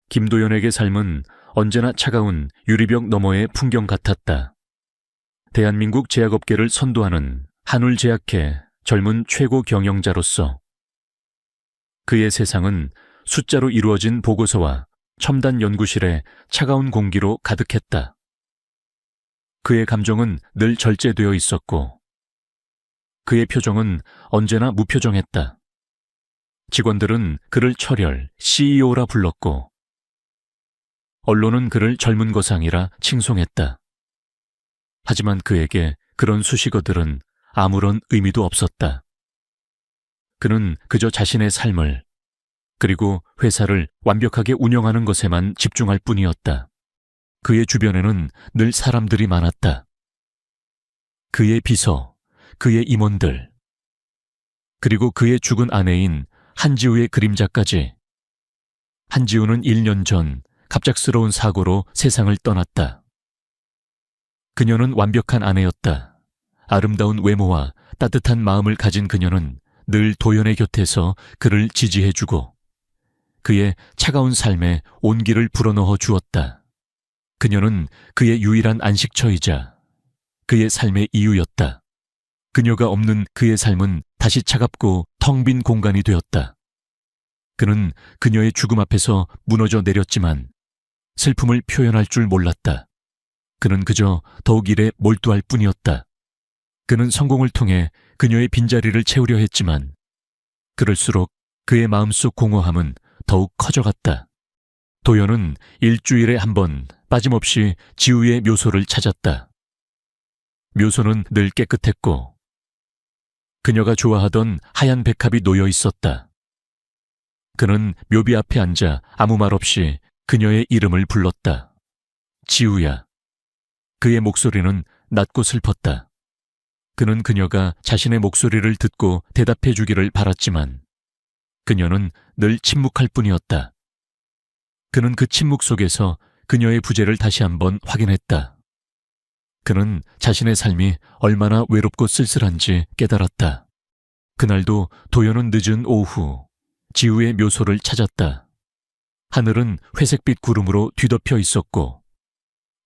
김도연에게 삶은 언제나 차가운 유리벽 너머의 풍경 같았다. 대한민국 제약업계를 선도하는 한울제약회 젊은 최고 경영자로서 그의 세상은 숫자로 이루어진 보고서와 첨단 연구실의 차가운 공기로 가득했다. 그의 감정은 늘 절제되어 있었고 그의 표정은 언제나 무표정했다. 직원들은 그를 철혈, CEO라 불렀고 언론은 그를 젊은 거상이라 칭송했다. 하지만 그에게 그런 수식어들은 아무런 의미도 없었다. 그는 그저 자신의 삶을 그리고 회사를 완벽하게 운영하는 것에만 집중할 뿐이었다. 그의 주변에는 늘 사람들이 많았다. 그의 비서, 그의 임원들, 그리고 그의 죽은 아내인 한지우의 그림자까지. 한지우는 1년 전 갑작스러운 사고로 세상을 떠났다. 그녀는 완벽한 아내였다. 아름다운 외모와 따뜻한 마음을 가진 그녀는 늘 도연의 곁에서 그를 지지해주고 그의 차가운 삶에 온기를 불어넣어 주었다. 그녀는 그의 유일한 안식처이자 그의 삶의 이유였다. 그녀가 없는 그의 삶은 다시 차갑고 텅 빈 공간이 되었다. 그는 그녀의 죽음 앞에서 무너져 내렸지만 슬픔을 표현할 줄 몰랐다. 그는 그저 더욱 일에 몰두할 뿐이었다. 그는 성공을 통해 그녀의 빈자리를 채우려 했지만 그럴수록 그의 마음속 공허함은 더욱 커져갔다. 도연은 일주일에 한 번 빠짐없이 지우의 묘소를 찾았다. 묘소는 늘 깨끗했고 그녀가 좋아하던 하얀 백합이 놓여 있었다. 그는 묘비 앞에 앉아 아무 말 없이 그녀의 이름을 불렀다. 지우야. 그의 목소리는 낮고 슬펐다. 그는 그녀가 자신의 목소리를 듣고 대답해 주기를 바랐지만 그녀는 늘 침묵할 뿐이었다. 그는 그 침묵 속에서 그녀의 부재를 다시 한번 확인했다. 그는 자신의 삶이 얼마나 외롭고 쓸쓸한지 깨달았다. 그날도 도연은 늦은 오후 지우의 묘소를 찾았다. 하늘은 회색빛 구름으로 뒤덮여 있었고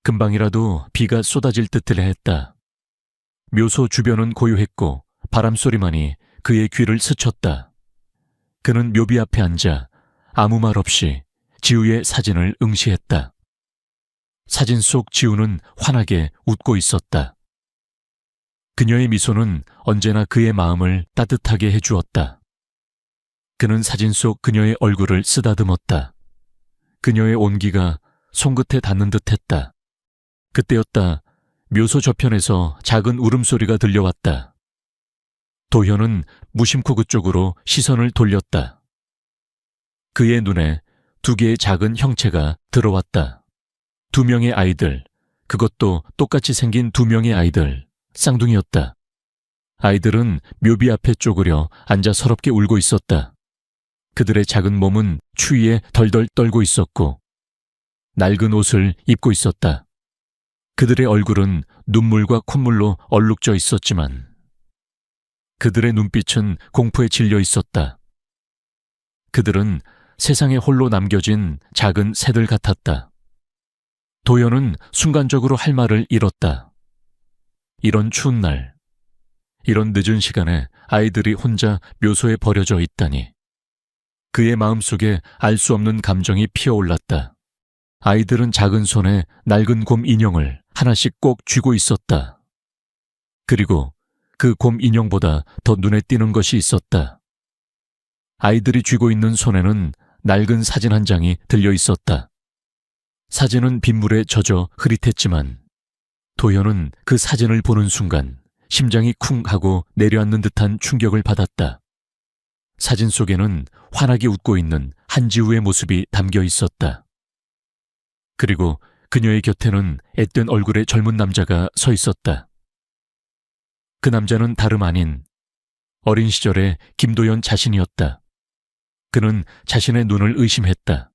금방이라도 비가 쏟아질 듯을 했다. 묘소 주변은 고요했고 바람소리만이 그의 귀를 스쳤다. 그는 묘비 앞에 앉아 아무 말 없이 지우의 사진을 응시했다. 사진 속 지우는 환하게 웃고 있었다. 그녀의 미소는 언제나 그의 마음을 따뜻하게 해주었다. 그는 사진 속 그녀의 얼굴을 쓰다듬었다. 그녀의 온기가 손끝에 닿는 듯했다. 그때였다. 묘소 저편에서 작은 울음소리가 들려왔다. 도현은 무심코 그쪽으로 시선을 돌렸다. 그의 눈에 2개의 작은 형체가 들어왔다. 2명의 아이들, 그것도 똑같이 생긴 2명의 아이들, 쌍둥이였다. 아이들은 묘비 앞에 쪼그려 앉아 서럽게 울고 있었다. 그들의 작은 몸은 추위에 덜덜 떨고 있었고 낡은 옷을 입고 있었다. 그들의 얼굴은 눈물과 콧물로 얼룩져 있었지만 그들의 눈빛은 공포에 질려 있었다. 그들은 세상에 홀로 남겨진 작은 새들 같았다. 도연은 순간적으로 할 말을 잃었다. 이런 추운 날, 이런 늦은 시간에 아이들이 혼자 묘소에 버려져 있다니. 그의 마음속에 알 수 없는 감정이 피어올랐다. 아이들은 작은 손에 낡은 곰 인형을 하나씩 꼭 쥐고 있었다. 그리고 그 곰 인형보다 더 눈에 띄는 것이 있었다. 아이들이 쥐고 있는 손에는 낡은 사진 한 장이 들려 있었다. 사진은 빗물에 젖어 흐릿했지만 도연은 그 사진을 보는 순간 심장이 쿵 하고 내려앉는 듯한 충격을 받았다. 사진 속에는 환하게 웃고 있는 한지우의 모습이 담겨 있었다. 그리고 그녀의 곁에는 앳된 얼굴의 젊은 남자가 서 있었다. 그 남자는 다름 아닌 어린 시절의 김도연 자신이었다. 그는 자신의 눈을 의심했다.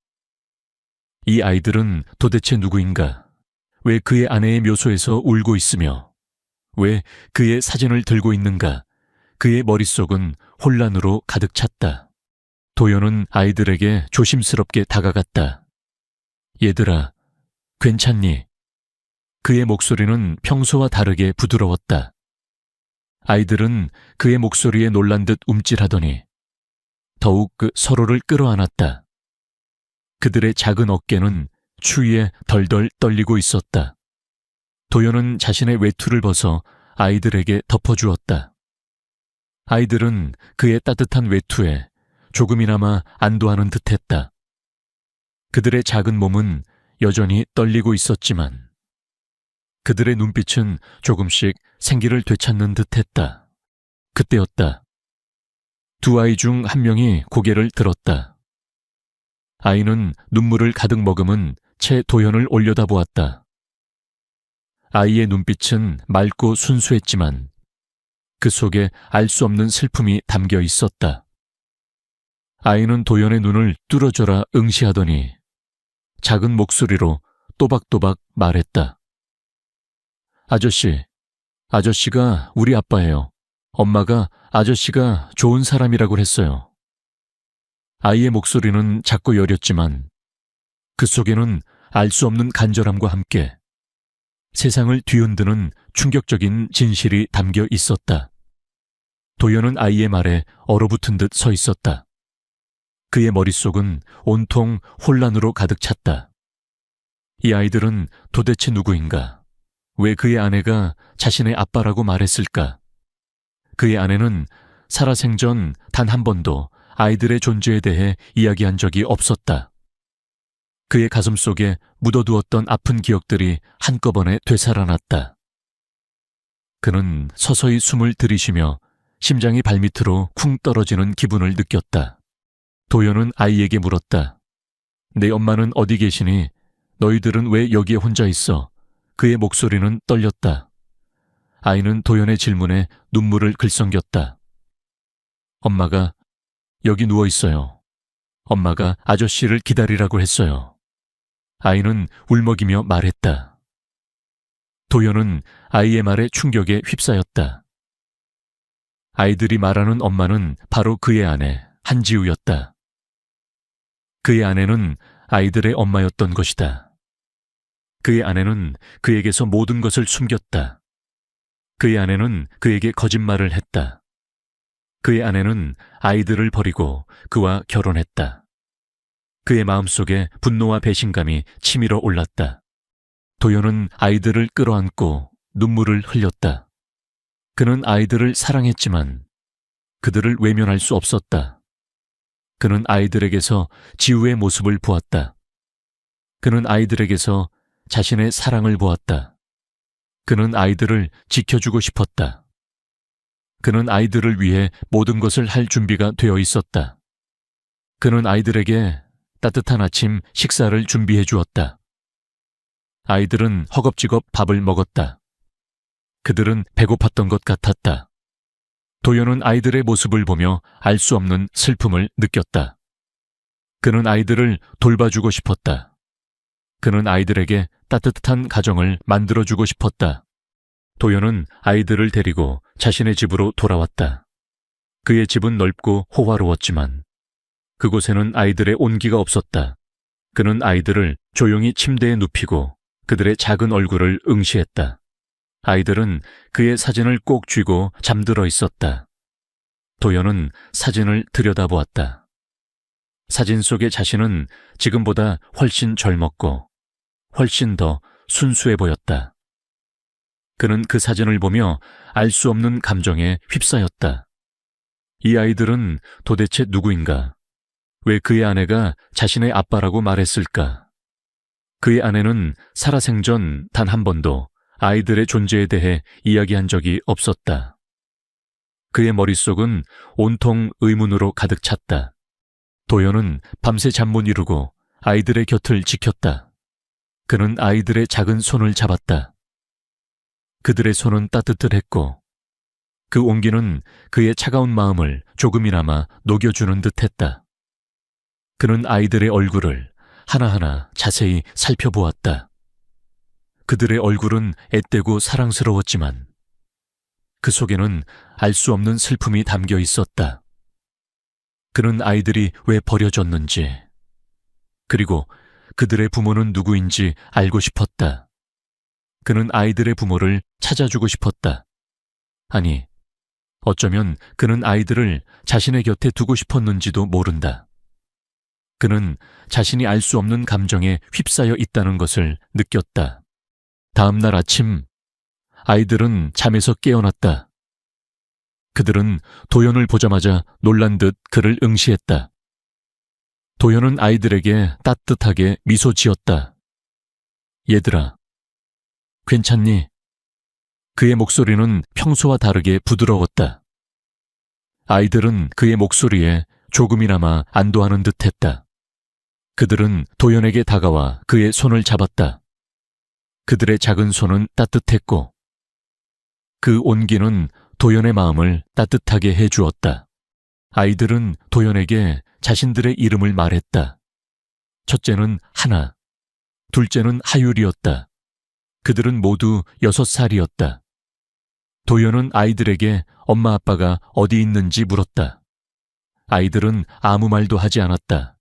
이 아이들은 도대체 누구인가? 왜 그의 아내의 묘소에서 울고 있으며 왜 그의 사진을 들고 있는가? 그의 머릿속은 혼란으로 가득 찼다. 도연은 아이들에게 조심스럽게 다가갔다. 얘들아, 괜찮니? 그의 목소리는 평소와 다르게 부드러웠다. 아이들은 그의 목소리에 놀란 듯 움찔하더니 더욱 서로를 끌어안았다. 그들의 작은 어깨는 추위에 덜덜 떨리고 있었다. 도연은 자신의 외투를 벗어 아이들에게 덮어주었다. 아이들은 그의 따뜻한 외투에 조금이나마 안도하는 듯했다. 그들의 작은 몸은 여전히 떨리고 있었지만 그들의 눈빛은 조금씩 생기를 되찾는 듯했다. 그때였다. 두 아이 중 한 명이 고개를 들었다. 아이는 눈물을 가득 머금은 채 도연을 올려다보았다. 아이의 눈빛은 맑고 순수했지만 그 속에 알 수 없는 슬픔이 담겨 있었다. 아이는 도연의 눈을 뚫어줘라 응시하더니 작은 목소리로 또박또박 말했다. 아저씨, 아저씨가 우리 아빠예요. 엄마가 아저씨가 좋은 사람이라고 했어요. 아이의 목소리는 작고 여렸지만 그 속에는 알 수 없는 간절함과 함께 세상을 뒤흔드는 충격적인 진실이 담겨 있었다. 도연은 아이의 말에 얼어붙은 듯 서 있었다. 그의 머릿속은 온통 혼란으로 가득 찼다. 이 아이들은 도대체 누구인가? 왜 그의 아내가 자신의 아빠라고 말했을까? 그의 아내는 살아생전 단 한 번도 아이들의 존재에 대해 이야기한 적이 없었다. 그의 가슴 속에 묻어두었던 아픈 기억들이 한꺼번에 되살아났다. 그는 서서히 숨을 들이쉬며 심장이 발밑으로 쿵 떨어지는 기분을 느꼈다. 도연은 아이에게 물었다. 내 엄마는 어디 계시니? 너희들은 왜 여기에 혼자 있어? 그의 목소리는 떨렸다. 아이는 도연의 질문에 눈물을 글썽겼다. 엄마가 여기 누워 있어요. 엄마가 아저씨를 기다리라고 했어요. 아이는 울먹이며 말했다. 도연은 아이의 말에 충격에 휩싸였다. 아이들이 말하는 엄마는 바로 그의 아내 한지우였다. 그의 아내는 아이들의 엄마였던 것이다. 그의 아내는 그에게서 모든 것을 숨겼다. 그의 아내는 그에게 거짓말을 했다. 그의 아내는 아이들을 버리고 그와 결혼했다. 그의 마음속에 분노와 배신감이 치밀어 올랐다. 도연은 아이들을 끌어안고 눈물을 흘렸다. 그는 아이들을 사랑했지만 그들을 외면할 수 없었다. 그는 아이들에게서 지우의 모습을 보았다. 그는 아이들에게서 자신의 사랑을 보았다. 그는 아이들을 지켜주고 싶었다. 그는 아이들을 위해 모든 것을 할 준비가 되어 있었다. 그는 아이들에게 따뜻한 아침 식사를 준비해 주었다. 아이들은 허겁지겁 밥을 먹었다. 그들은 배고팠던 것 같았다. 도연은 아이들의 모습을 보며 알 수 없는 슬픔을 느꼈다. 그는 아이들을 돌봐주고 싶었다. 그는 아이들에게 따뜻한 가정을 만들어주고 싶었다. 도연은 아이들을 데리고 자신의 집으로 돌아왔다. 그의 집은 넓고 호화로웠지만 그곳에는 아이들의 온기가 없었다. 그는 아이들을 조용히 침대에 눕히고 그들의 작은 얼굴을 응시했다. 아이들은 그의 사진을 꼭 쥐고 잠들어 있었다. 도연은 사진을 들여다보았다. 사진 속의 자신은 지금보다 훨씬 젊었고 훨씬 더 순수해 보였다. 그는 그 사진을 보며 알 수 없는 감정에 휩싸였다. 이 아이들은 도대체 누구인가? 왜 그의 아내가 자신의 아빠라고 말했을까? 그의 아내는 살아생전 단 한 번도 아이들의 존재에 대해 이야기한 적이 없었다. 그의 머릿속은 온통 의문으로 가득 찼다. 도연은 밤새 잠 못 이루고 아이들의 곁을 지켰다. 그는 아이들의 작은 손을 잡았다. 그들의 손은 따뜻했고 그 온기는 그의 차가운 마음을 조금이나마 녹여주는 듯했다. 그는 아이들의 얼굴을 하나하나 자세히 살펴보았다. 그들의 얼굴은 앳되고 사랑스러웠지만 그 속에는 알 수 없는 슬픔이 담겨 있었다. 그는 아이들이 왜 버려졌는지, 그리고 그들의 부모는 누구인지 알고 싶었다. 그는 아이들의 부모를 찾아주고 싶었다. 아니, 어쩌면 그는 아이들을 자신의 곁에 두고 싶었는지도 모른다. 그는 자신이 알 수 없는 감정에 휩싸여 있다는 것을 느꼈다. 다음 날 아침, 아이들은 잠에서 깨어났다. 그들은 도연을 보자마자 놀란 듯 그를 응시했다. 도연은 아이들에게 따뜻하게 미소 지었다. 얘들아, 괜찮니? 그의 목소리는 평소와 다르게 부드러웠다. 아이들은 그의 목소리에 조금이나마 안도하는 듯했다. 그들은 도연에게 다가와 그의 손을 잡았다. 그들의 작은 손은 따뜻했고 그 온기는 도연의 마음을 따뜻하게 해주었다. 아이들은 도연에게 자신들의 이름을 말했다. 첫째는 하나, 둘째는 하율이었다. 그들은 모두 6살이었다. 도연은 아이들에게 엄마 아빠가 어디 있는지 물었다. 아이들은 아무 말도 하지 않았다.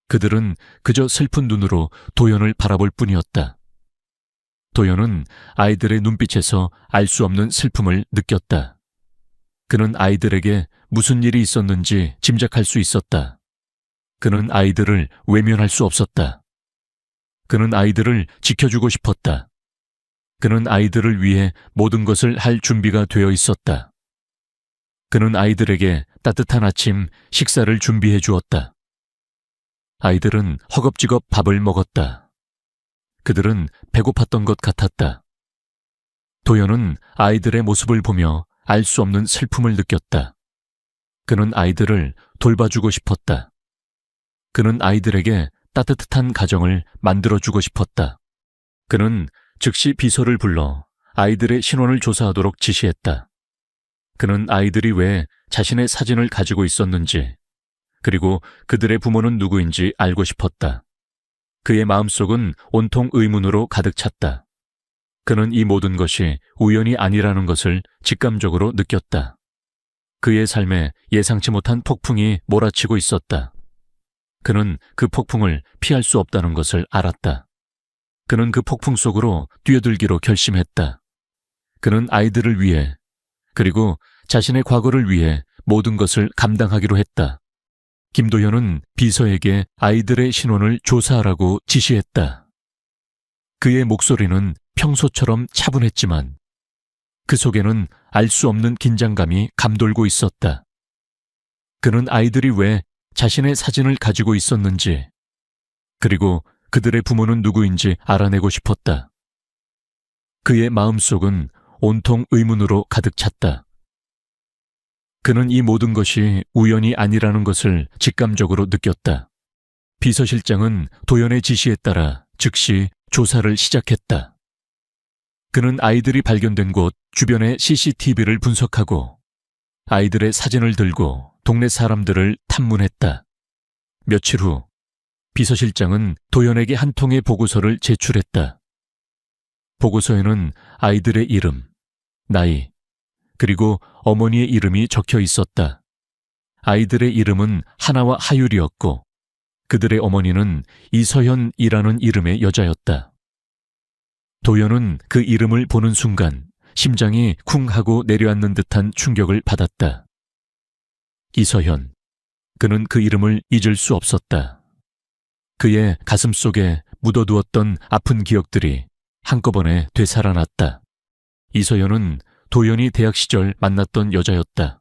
그들은 그저 슬픈 눈으로 도연을 바라볼 뿐이었다. 도연은 아이들의 눈빛에서 알 수 없는 슬픔을 느꼈다. 그는 아이들에게 무슨 일이 있었는지 짐작할 수 있었다. 그는 아이들을 외면할 수 없었다. 그는 아이들을 지켜주고 싶었다. 그는 아이들을 위해 모든 것을 할 준비가 되어 있었다. 그는 아이들에게 따뜻한 아침 식사를 준비해 주었다. 아이들은 허겁지겁 밥을 먹었다. 그들은 배고팠던 것 같았다. 도연은 아이들의 모습을 보며 알 수 없는 슬픔을 느꼈다. 그는 아이들을 돌봐주고 싶었다. 그는 아이들에게 따뜻한 가정을 만들어주고 싶었다. 그는 즉시 비서를 불러 아이들의 신원을 조사하도록 지시했다. 그는 아이들이 왜 자신의 사진을 가지고 있었는지, 그리고 그들의 부모는 누구인지 알고 싶었다. 그의 마음속은 온통 의문으로 가득 찼다. 그는 이 모든 것이 우연이 아니라는 것을 직감적으로 느꼈다. 그의 삶에 예상치 못한 폭풍이 몰아치고 있었다. 그는 그 폭풍을 피할 수 없다는 것을 알았다. 그는 그 폭풍 속으로 뛰어들기로 결심했다. 그는 아이들을 위해, 그리고 자신의 과거를 위해 모든 것을 감당하기로 했다. 김도연은 비서에게 아이들의 신원을 조사하라고 지시했다. 그의 목소리는 평소처럼 차분했지만 그 속에는 알 수 없는 긴장감이 감돌고 있었다. 그는 아이들이 왜 자신의 사진을 가지고 있었는지, 그리고 그들의 부모는 누구인지 알아내고 싶었다. 그의 마음속은 온통 의문으로 가득 찼다. 그는 이 모든 것이 우연이 아니라는 것을 직감적으로 느꼈다. 비서실장은 도연의 지시에 따라 즉시 조사를 시작했다. 그는 아이들이 발견된 곳 주변의 CCTV를 분석하고 아이들의 사진을 들고 동네 사람들을 탐문했다. 며칠 후 비서실장은 도연에게 한 통의 보고서를 제출했다. 보고서에는 아이들의 이름, 나이, 그리고 어머니의 이름이 적혀 있었다. 아이들의 이름은 하나와 하율이었고 그들의 어머니는 이서현이라는 이름의 여자였다. 도연은 그 이름을 보는 순간 심장이 쿵 하고 내려앉는 듯한 충격을 받았다. 이서현. 그는 그 이름을 잊을 수 없었다. 그의 가슴 속에 묻어두었던 아픈 기억들이 한꺼번에 되살아났다. 이서연은 도연이 대학 시절 만났던 여자였다.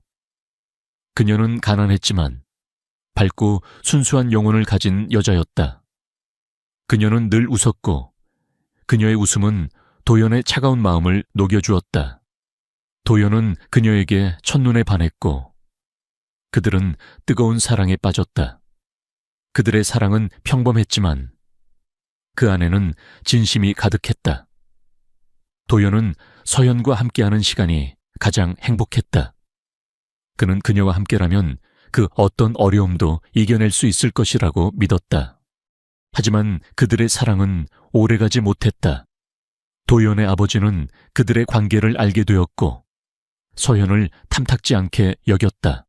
그녀는 가난했지만 밝고 순수한 영혼을 가진 여자였다. 그녀는 늘 웃었고 그녀의 웃음은 도연의 차가운 마음을 녹여주었다. 도연은 그녀에게 첫눈에 반했고 그들은 뜨거운 사랑에 빠졌다. 그들의 사랑은 평범했지만 그 안에는 진심이 가득했다. 도연은 서연과 함께하는 시간이 가장 행복했다. 그는 그녀와 함께라면 그 어떤 어려움도 이겨낼 수 있을 것이라고 믿었다. 하지만 그들의 사랑은 오래가지 못했다. 도연의 아버지는 그들의 관계를 알게 되었고 서연을 탐탁지 않게 여겼다.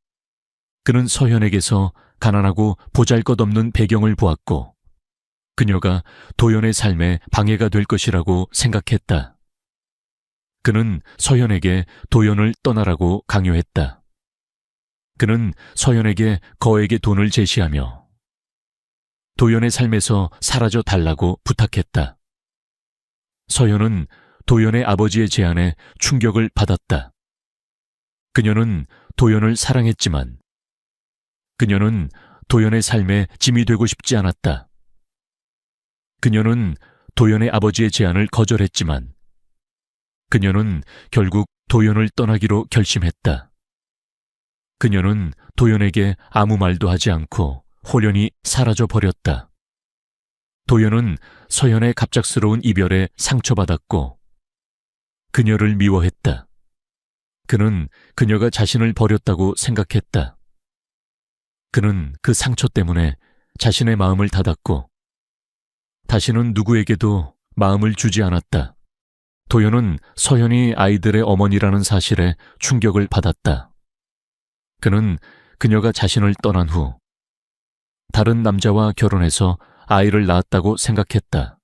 그는 서연에게서 가난하고 보잘것없는 배경을 보았고 그녀가 도연의 삶에 방해가 될 것이라고 생각했다. 그는 서연에게 도연을 떠나라고 강요했다. 그는 서연에게 거액의 돈을 제시하며 도연의 삶에서 사라져 달라고 부탁했다. 서연은 도연의 아버지의 제안에 충격을 받았다. 그녀는 도연을 사랑했지만 그녀는 도연의 삶에 짐이 되고 싶지 않았다. 그녀는 도연의 아버지의 제안을 거절했지만 그녀는 결국 도연을 떠나기로 결심했다. 그녀는 도연에게 아무 말도 하지 않고 홀연히 사라져 버렸다. 도연은 서연의 갑작스러운 이별에 상처받았고 그녀를 미워했다. 그는 그녀가 자신을 버렸다고 생각했다. 그는 그 상처 때문에 자신의 마음을 닫았고 다시는 누구에게도 마음을 주지 않았다. 도연은 서연이 아이들의 어머니라는 사실에 충격을 받았다. 그는 그녀가 자신을 떠난 후 다른 남자와 결혼해서 아이를 낳았다고 생각했다.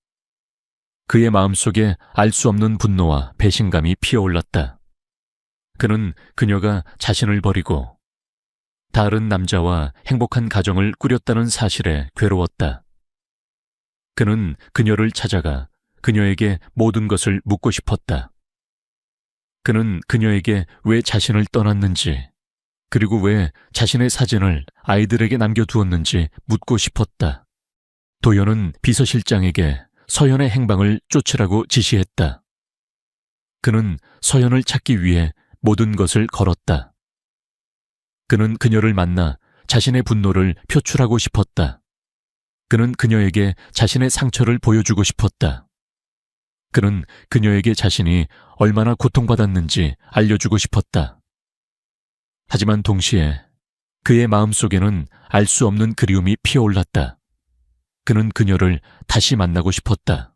그의 마음속에 알 수 없는 분노와 배신감이 피어올랐다. 그는 그녀가 자신을 버리고 다른 남자와 행복한 가정을 꾸렸다는 사실에 괴로웠다. 그는 그녀를 찾아가 그녀에게 모든 것을 묻고 싶었다. 그는 그녀에게 왜 자신을 떠났는지, 그리고 왜 자신의 사진을 아이들에게 남겨두었는지 묻고 싶었다. 도연은 비서실장에게 서연의 행방을 쫓으라고 지시했다. 그는 서연을 찾기 위해 모든 것을 걸었다. 그는 그녀를 만나 자신의 분노를 표출하고 싶었다. 그는 그녀에게 자신의 상처를 보여주고 싶었다. 그는 그녀에게 자신이 얼마나 고통받았는지 알려주고 싶었다. 하지만 동시에 그의 마음속에는 알 수 없는 그리움이 피어올랐다. 그는 그녀를 다시 만나고 싶었다.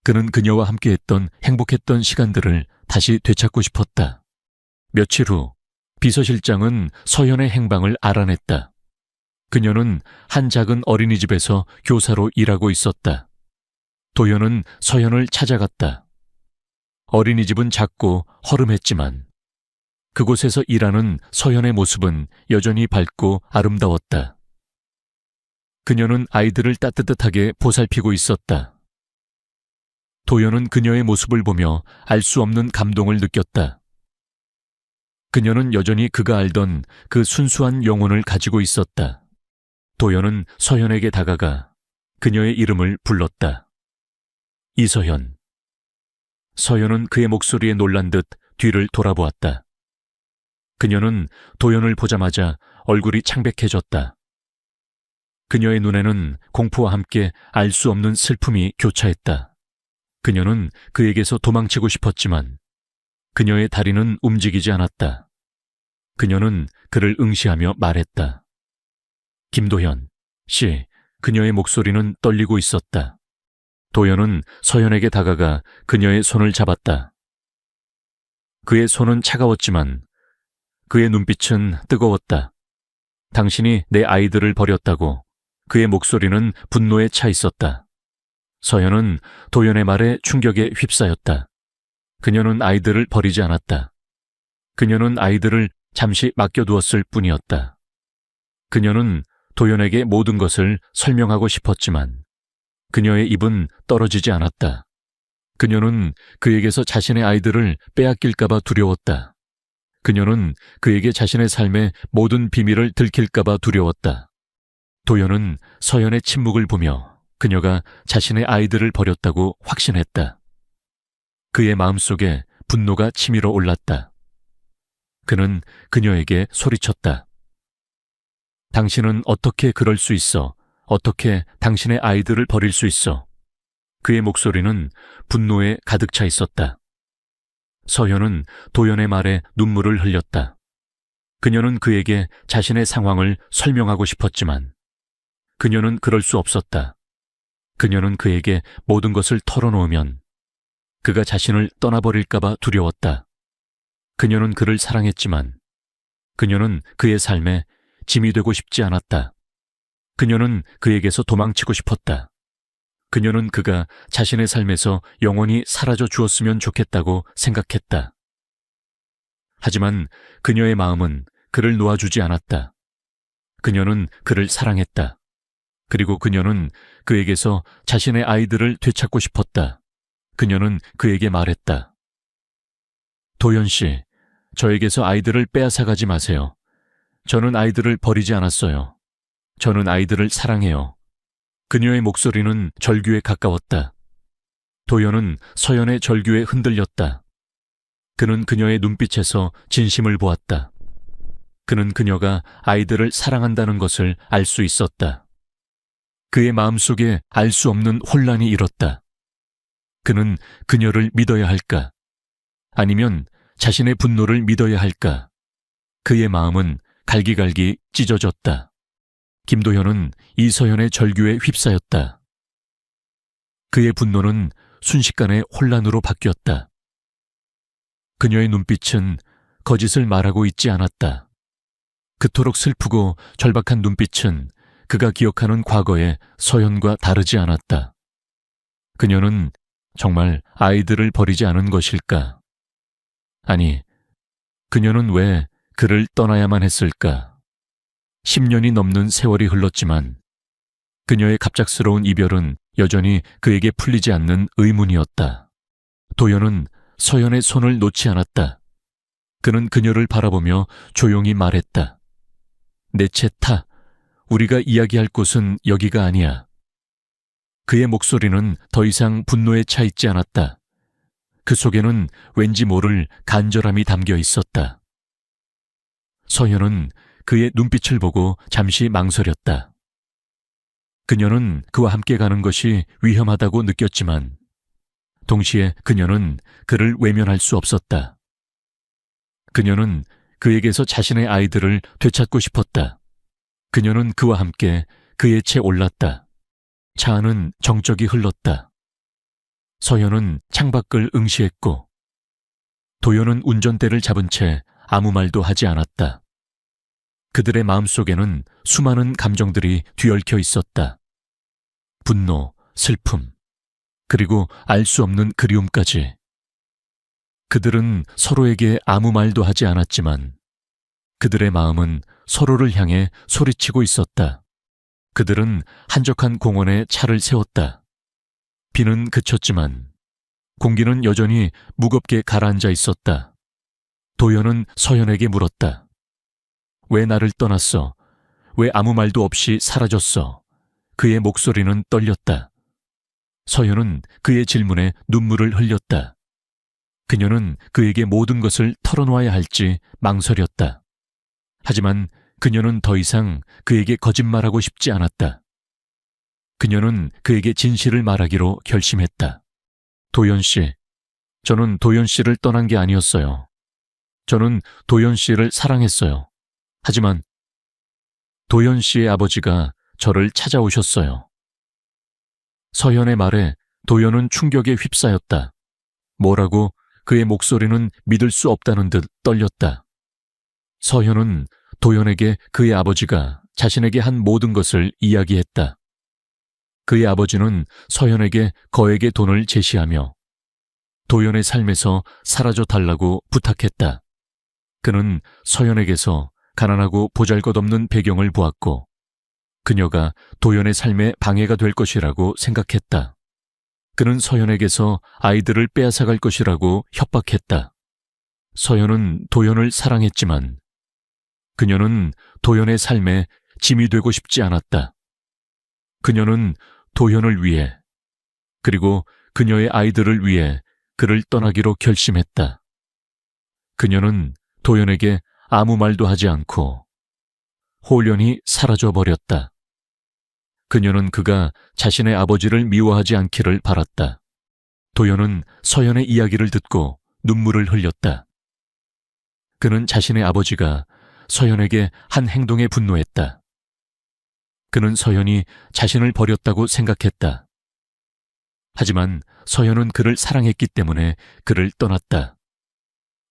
그는 그녀와 함께했던 행복했던 시간들을 다시 되찾고 싶었다. 며칠 후 비서실장은 서연의 행방을 알아냈다. 그녀는 한 작은 어린이집에서 교사로 일하고 있었다. 도연은 서연을 찾아갔다. 어린이집은 작고 허름했지만 그곳에서 일하는 서연의 모습은 여전히 밝고 아름다웠다. 그녀는 아이들을 따뜻하게 보살피고 있었다. 도연은 그녀의 모습을 보며 알 수 없는 감동을 느꼈다. 그녀는 여전히 그가 알던 그 순수한 영혼을 가지고 있었다. 도연은 서연에게 다가가 그녀의 이름을 불렀다. 이서연. 서연은 그의 목소리에 놀란 듯 뒤를 돌아보았다. 그녀는 도연을 보자마자 얼굴이 창백해졌다. 그녀의 눈에는 공포와 함께 알 수 없는 슬픔이 교차했다. 그녀는 그에게서 도망치고 싶었지만 그녀의 다리는 움직이지 않았다. 그녀는 그를 응시하며 말했다. 김도현 씨, 그녀의 목소리는 떨리고 있었다. 도연은 서연에게 다가가 그녀의 손을 잡았다. 그의 손은 차가웠지만 그의 눈빛은 뜨거웠다. 당신이 내 아이들을 버렸다고. 그의 목소리는 분노에 차 있었다. 서연은 도연의 말에 충격에 휩싸였다. 그녀는 아이들을 버리지 않았다. 그녀는 아이들을 잠시 맡겨두었을 뿐이었다. 그녀는 도연에게 모든 것을 설명하고 싶었지만 그녀의 입은 떨어지지 않았다. 그녀는 그에게서 자신의 아이들을 빼앗길까봐 두려웠다. 그녀는 그에게 자신의 삶의 모든 비밀을 들킬까봐 두려웠다. 도연은 서연의 침묵을 보며 그녀가 자신의 아이들을 버렸다고 확신했다. 그의 마음속에 분노가 치밀어 올랐다. 그는 그녀에게 소리쳤다. 당신은 어떻게 그럴 수 있어? 어떻게 당신의 아이들을 버릴 수 있어? 그의 목소리는 분노에 가득 차 있었다. 서연은 도연의 말에 눈물을 흘렸다. 그녀는 그에게 자신의 상황을 설명하고 싶었지만 그녀는 그럴 수 없었다. 그녀는 그에게 모든 것을 털어놓으면 그가 자신을 떠나버릴까봐 두려웠다. 그녀는 그를 사랑했지만 그녀는 그의 삶에 짐이 되고 싶지 않았다. 그녀는 그에게서 도망치고 싶었다. 그녀는 그가 자신의 삶에서 영원히 사라져 주었으면 좋겠다고 생각했다. 하지만 그녀의 마음은 그를 놓아주지 않았다. 그녀는 그를 사랑했다. 그리고 그녀는 그에게서 자신의 아이들을 되찾고 싶었다. 그녀는 그에게 말했다. 도연 씨, 저에게서 아이들을 빼앗아가지 마세요. 저는 아이들을 버리지 않았어요. 저는 아이들을 사랑해요. 그녀의 목소리는 절규에 가까웠다. 도연은 서연의 절규에 흔들렸다. 그는 그녀의 눈빛에서 진심을 보았다. 그는 그녀가 아이들을 사랑한다는 것을 알 수 있었다. 그의 마음속에 알 수 없는 혼란이 일었다. 그는 그녀를 믿어야 할까? 아니면 자신의 분노를 믿어야 할까? 그의 마음은 갈기갈기 찢어졌다. 김도현은 이서연의 절규에 휩싸였다. 그의 분노는 순식간에 혼란으로 바뀌었다. 그녀의 눈빛은 거짓을 말하고 있지 않았다. 그토록 슬프고 절박한 눈빛은 그가 기억하는 과거의 서연과 다르지 않았다. 그녀는 정말 아이들을 버리지 않은 것일까? 아니, 그녀는 왜 그를 떠나야만 했을까? 10년이 넘는 세월이 흘렀지만 그녀의 갑작스러운 이별은 여전히 그에게 풀리지 않는 의문이었다. 도연은 서연의 손을 놓지 않았다. 그는 그녀를 바라보며 조용히 말했다. 내 차 타. 우리가 이야기할 곳은 여기가 아니야. 그의 목소리는 더 이상 분노에 차 있지 않았다. 그 속에는 왠지 모를 간절함이 담겨 있었다. 서연은 그의 눈빛을 보고 잠시 망설였다. 그녀는 그와 함께 가는 것이 위험하다고 느꼈지만 동시에 그녀는 그를 외면할 수 없었다. 그녀는 그에게서 자신의 아이들을 되찾고 싶었다. 그녀는 그와 함께 그의 채 올랐다. 차 안은 정적이 흘렀다. 서연은 창밖을 응시했고 도연은 운전대를 잡은 채 아무 말도 하지 않았다. 그들의 마음속에는 수많은 감정들이 뒤얽혀 있었다. 분노, 슬픔, 그리고 알 수 없는 그리움까지. 그들은 서로에게 아무 말도 하지 않았지만 그들의 마음은 서로를 향해 소리치고 있었다. 그들은 한적한 공원에 차를 세웠다. 비는 그쳤지만 공기는 여전히 무겁게 가라앉아 있었다. 도연은 서연에게 물었다. 왜 나를 떠났어? 왜 아무 말도 없이 사라졌어? 그의 목소리는 떨렸다. 서연은 그의 질문에 눈물을 흘렸다. 그녀는 그에게 모든 것을 털어놓아야 할지 망설였다. 하지만 그녀는 더 이상 그에게 거짓말하고 싶지 않았다. 그녀는 그에게 진실을 말하기로 결심했다. 도연 씨, 저는 도연 씨를 떠난 게 아니었어요. 저는 도연 씨를 사랑했어요. 하지만 도연 씨의 아버지가 저를 찾아오셨어요. 서연의 말에 도연은 충격에 휩싸였다. 뭐라고? 그의 목소리는 믿을 수 없다는 듯 떨렸다. 서연은 도연에게 그의 아버지가 자신에게 한 모든 것을 이야기했다. 그의 아버지는 서연에게 거액의 돈을 제시하며 도연의 삶에서 사라져 달라고 부탁했다. 그는 서연에게서 가난하고 보잘것없는 배경을 보았고 그녀가 도연의 삶에 방해가 될 것이라고 생각했다. 그는 서연에게서 아이들을 빼앗아갈 것이라고 협박했다. 서연은 도연을 사랑했지만 그녀는 도연의 삶에 짐이 되고 싶지 않았다. 그녀는 도연을 위해 그리고 그녀의 아이들을 위해 그를 떠나기로 결심했다. 그녀는 도연에게 아무 말도 하지 않고 홀연히 사라져 버렸다. 그녀는 그가 자신의 아버지를 미워하지 않기를 바랐다. 도연은 서연의 이야기를 듣고 눈물을 흘렸다. 그는 자신의 아버지가 서연에게 한 행동에 분노했다. 그는 서연이 자신을 버렸다고 생각했다. 하지만 서연은 그를 사랑했기 때문에 그를 떠났다.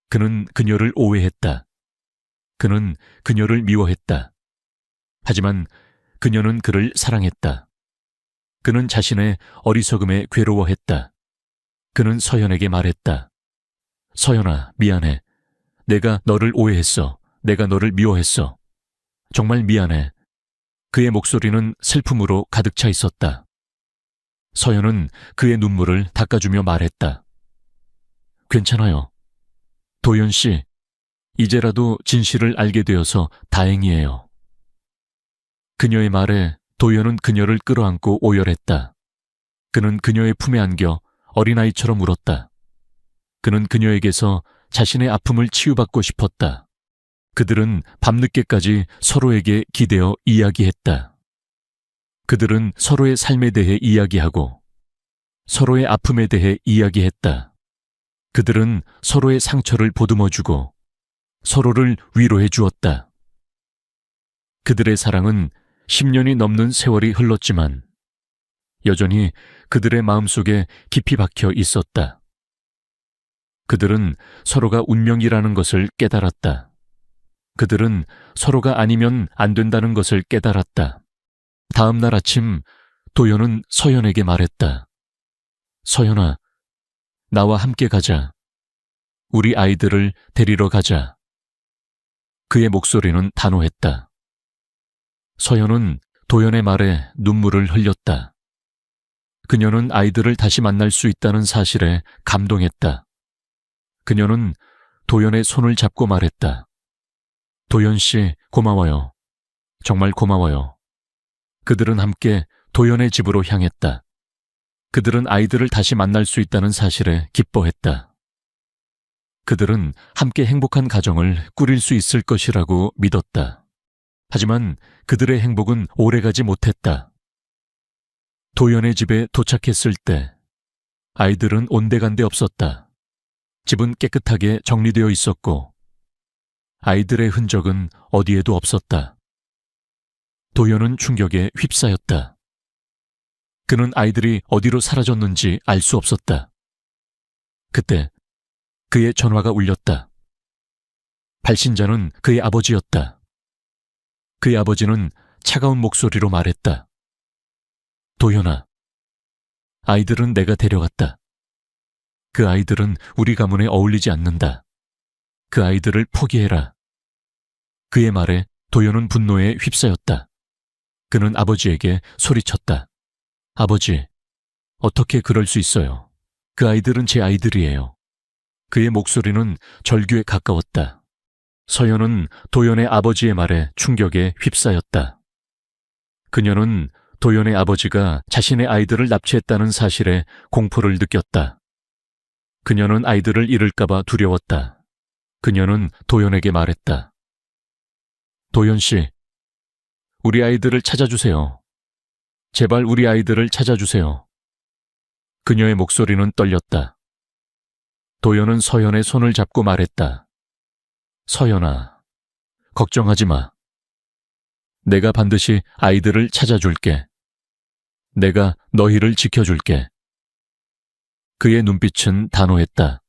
그는 그녀를 오해했다. 그는 그녀를 미워했다. 하지만 그녀는 그를 사랑했다. 그는 자신의 어리석음에 괴로워했다. 그는 서연에게 말했다. 서연아, 미안해. 내가 너를 오해했어. 내가 너를 미워했어. 정말 미안해. 그의 목소리는 슬픔으로 가득 차 있었다. 서연은 그의 눈물을 닦아주며 말했다. 괜찮아요. 도연 씨, 이제라도 진실을 알게 되어서 다행이에요. 그녀의 말에 도연은 그녀를 끌어안고 오열했다. 그는 그녀의 품에 안겨 어린아이처럼 울었다. 그는 그녀에게서 자신의 아픔을 치유받고 싶었다. 그들은 밤늦게까지 서로에게 기대어 이야기했다. 그들은 서로의 삶에 대해 이야기하고 서로의 아픔에 대해 이야기했다. 그들은 서로의 상처를 보듬어주고 서로를 위로해 주었다. 그들의 사랑은 10년이 넘는 세월이 흘렀지만 여전히 그들의 마음속에 깊이 박혀 있었다. 그들은 서로가 운명이라는 것을 깨달았다. 그들은 서로가 아니면 안 된다는 것을 깨달았다. 다음 날 아침 도연은 서연에게 말했다. 서연아, 나와 함께 가자. 우리 아이들을 데리러 가자. 그의 목소리는 단호했다. 서연은 도연의 말에 눈물을 흘렸다. 그녀는 아이들을 다시 만날 수 있다는 사실에 감동했다. 그녀는 도연의 손을 잡고 말했다. 도연 씨, 고마워요. 정말 고마워요. 그들은 함께 도연의 집으로 향했다. 그들은 아이들을 다시 만날 수 있다는 사실에 기뻐했다. 그들은 함께 행복한 가정을 꾸릴 수 있을 것이라고 믿었다. 하지만 그들의 행복은 오래가지 못했다. 도연의 집에 도착했을 때 아이들은 온데간데 없었다. 집은 깨끗하게 정리되어 있었고 아이들의 흔적은 어디에도 없었다. 도연은 충격에 휩싸였다. 그는 아이들이 어디로 사라졌는지 알 수 없었다. 그때 그의 전화가 울렸다. 발신자는 그의 아버지였다. 그의 아버지는 차가운 목소리로 말했다. 도연아, 아이들은 내가 데려갔다. 그 아이들은 우리 가문에 어울리지 않는다. 그 아이들을 포기해라. 그의 말에 도연은 분노에 휩싸였다. 그는 아버지에게 소리쳤다. 아버지, 어떻게 그럴 수 있어요? 그 아이들은 제 아이들이에요. 그의 목소리는 절규에 가까웠다. 서연은 도연의 아버지의 말에 충격에 휩싸였다. 그녀는 도연의 아버지가 자신의 아이들을 납치했다는 사실에 공포를 느꼈다. 그녀는 아이들을 잃을까봐 두려웠다. 그녀는 도연에게 말했다. 도연 씨, 우리 아이들을 찾아주세요. 제발 우리 아이들을 찾아주세요. 그녀의 목소리는 떨렸다. 도연은 서연의 손을 잡고 말했다. 서연아, 걱정하지 마. 내가 반드시 아이들을 찾아줄게. 내가 너희를 지켜줄게. 그의 눈빛은 단호했다.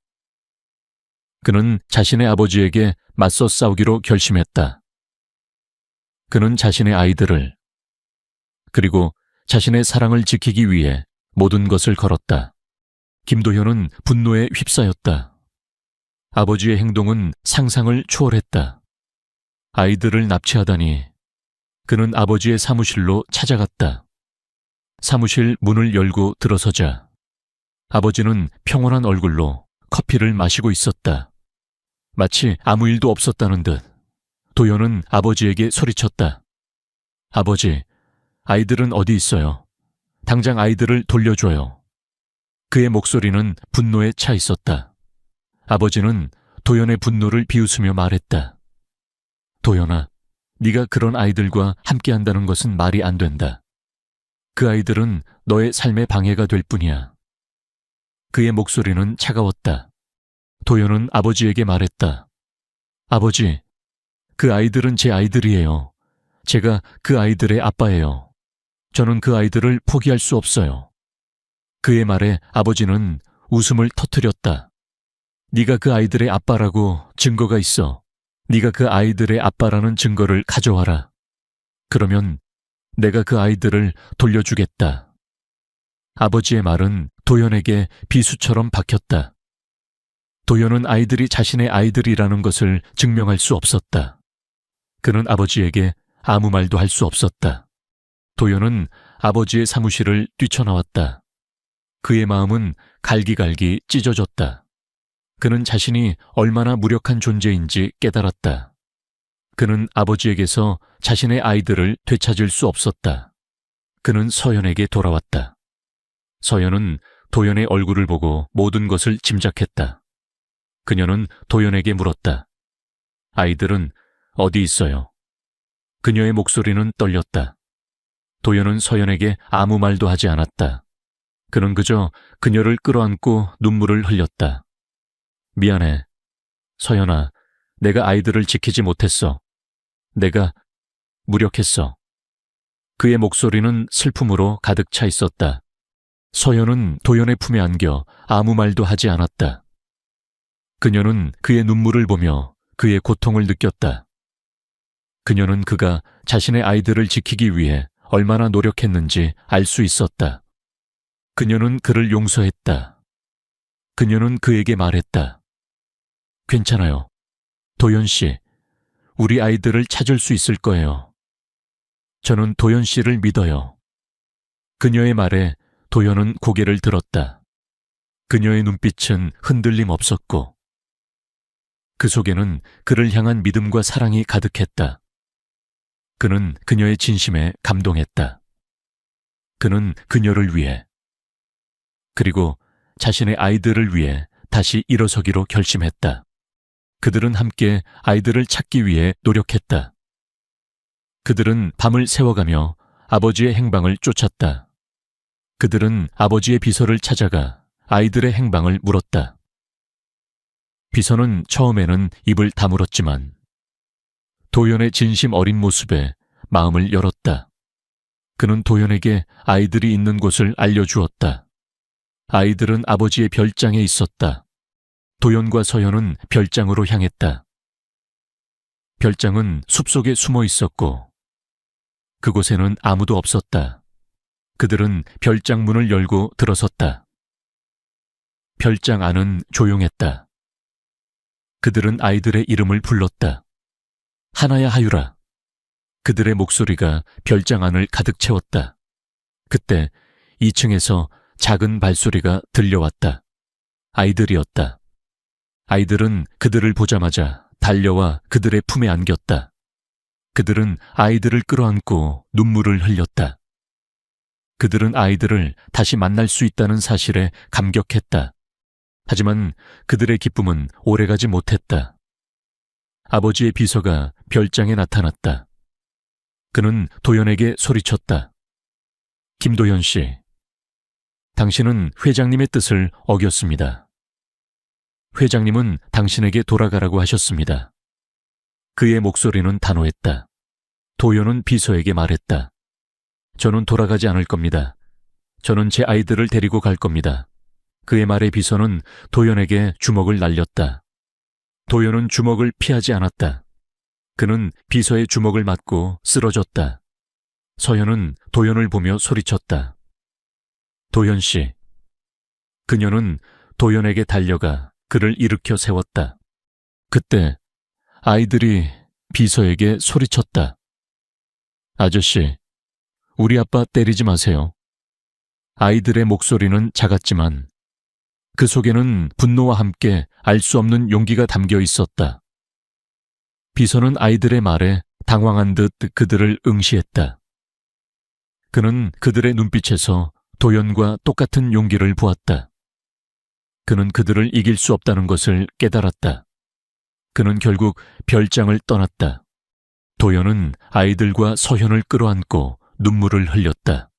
그는 자신의 아버지에게 맞서 싸우기로 결심했다. 그는 자신의 아이들을 그리고 자신의 사랑을 지키기 위해 모든 것을 걸었다. 김도현은 분노에 휩싸였다. 아버지의 행동은 상상을 초월했다. 아이들을 납치하다니. 그는 아버지의 사무실로 찾아갔다. 사무실 문을 열고 들어서자 아버지는 평온한 얼굴로 커피를 마시고 있었다. 마치 아무 일도 없었다는 듯 도연은 아버지에게 소리쳤다. 아버지, 아이들은 어디 있어요? 당장 아이들을 돌려줘요. 그의 목소리는 분노에 차 있었다. 아버지는 도연의 분노를 비웃으며 말했다. 도연아, 네가 그런 아이들과 함께한다는 것은 말이 안 된다. 그 아이들은 너의 삶에 방해가 될 뿐이야. 그의 목소리는 차가웠다. 도연은 아버지에게 말했다. 아버지, 그 아이들은 제 아이들이에요. 제가 그 아이들의 아빠예요. 저는 그 아이들을 포기할 수 없어요. 그의 말에 아버지는 웃음을 터뜨렸다. 네가 그 아이들의 아빠라고 증거가 있어. 네가 그 아이들의 아빠라는 증거를 가져와라. 그러면 내가 그 아이들을 돌려주겠다. 아버지의 말은 도연에게 비수처럼 박혔다. 도연은 아이들이 자신의 아이들이라는 것을 증명할 수 없었다. 그는 아버지에게 아무 말도 할 수 없었다. 도연은 아버지의 사무실을 뛰쳐나왔다. 그의 마음은 갈기갈기 찢어졌다. 그는 자신이 얼마나 무력한 존재인지 깨달았다. 그는 아버지에게서 자신의 아이들을 되찾을 수 없었다. 그는 서연에게 돌아왔다. 서연은 도연의 얼굴을 보고 모든 것을 짐작했다. 그녀는 도연에게 물었다. 아이들은 어디 있어요? 그녀의 목소리는 떨렸다. 도연은 서연에게 아무 말도 하지 않았다. 그는 그저 그녀를 끌어안고 눈물을 흘렸다. 미안해. 서연아, 내가 아이들을 지키지 못했어. 내가 무력했어. 그의 목소리는 슬픔으로 가득 차 있었다. 서연은 도연의 품에 안겨 아무 말도 하지 않았다. 그녀는 그의 눈물을 보며 그의 고통을 느꼈다. 그녀는 그가 자신의 아이들을 지키기 위해 얼마나 노력했는지 알 수 있었다. 그녀는 그를 용서했다. 그녀는 그에게 말했다. 괜찮아요. 도연 씨, 우리 아이들을 찾을 수 있을 거예요. 저는 도연 씨를 믿어요. 그녀의 말에 도연은 고개를 들었다. 그녀의 눈빛은 흔들림 없었고 그 속에는 그를 향한 믿음과 사랑이 가득했다. 그는 그녀의 진심에 감동했다. 그는 그녀를 위해 그리고 자신의 아이들을 위해 다시 일어서기로 결심했다. 그들은 함께 아이들을 찾기 위해 노력했다. 그들은 밤을 새워가며 아버지의 행방을 쫓았다. 그들은 아버지의 비서를 찾아가 아이들의 행방을 물었다. 비서는 처음에는 입을 다물었지만 도연의 진심 어린 모습에 마음을 열었다. 그는 도연에게 아이들이 있는 곳을 알려주었다. 아이들은 아버지의 별장에 있었다. 도연과 서연은 별장으로 향했다. 별장은 숲속에 숨어 있었고 그곳에는 아무도 없었다. 그들은 별장 문을 열고 들어섰다. 별장 안은 조용했다. 그들은 아이들의 이름을 불렀다. 하나야 하유라. 그들의 목소리가 별장 안을 가득 채웠다. 그때 2층에서 작은 발소리가 들려왔다. 아이들이었다. 아이들은 그들을 보자마자 달려와 그들의 품에 안겼다. 그들은 아이들을 끌어안고 눈물을 흘렸다. 그들은 아이들을 다시 만날 수 있다는 사실에 감격했다. 하지만 그들의 기쁨은 오래가지 못했다. 아버지의 비서가 별장에 나타났다. 그는 도연에게 소리쳤다. 김도연 씨, 당신은 회장님의 뜻을 어겼습니다. 회장님은 당신에게 돌아가라고 하셨습니다. 그의 목소리는 단호했다. 도연은 비서에게 말했다. 저는 돌아가지 않을 겁니다. 저는 제 아이들을 데리고 갈 겁니다. 그의 말에 비서는 도연에게 주먹을 날렸다. 도연은 주먹을 피하지 않았다. 그는 비서의 주먹을 맞고 쓰러졌다. 서연은 도연을 보며 소리쳤다. 도연 씨. 그녀는 도연에게 달려가 그를 일으켜 세웠다. 그때 아이들이 비서에게 소리쳤다. 아저씨, 우리 아빠 때리지 마세요. 아이들의 목소리는 작았지만 그 속에는 분노와 함께 알 수 없는 용기가 담겨 있었다. 비서는 아이들의 말에 당황한 듯 그들을 응시했다. 그는 그들의 눈빛에서 도연과 똑같은 용기를 보았다. 그는 그들을 이길 수 없다는 것을 깨달았다. 그는 결국 별장을 떠났다. 도연은 아이들과 서현을 끌어안고 눈물을 흘렸다.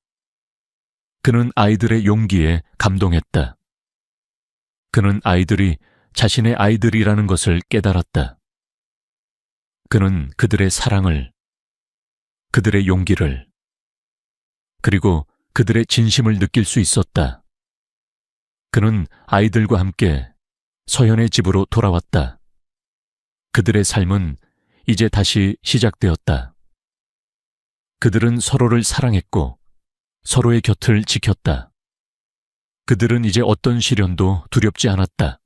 그는 아이들의 용기에 감동했다. 그는 아이들이 자신의 아이들이라는 것을 깨달았다. 그는 그들의 사랑을, 그들의 용기를, 그리고 그들의 진심을 느낄 수 있었다. 그는 아이들과 함께 서현의 집으로 돌아왔다. 그들의 삶은 이제 다시 시작되었다. 그들은 서로를 사랑했고 서로의 곁을 지켰다. 그들은 이제 어떤 시련도 두렵지 않았다.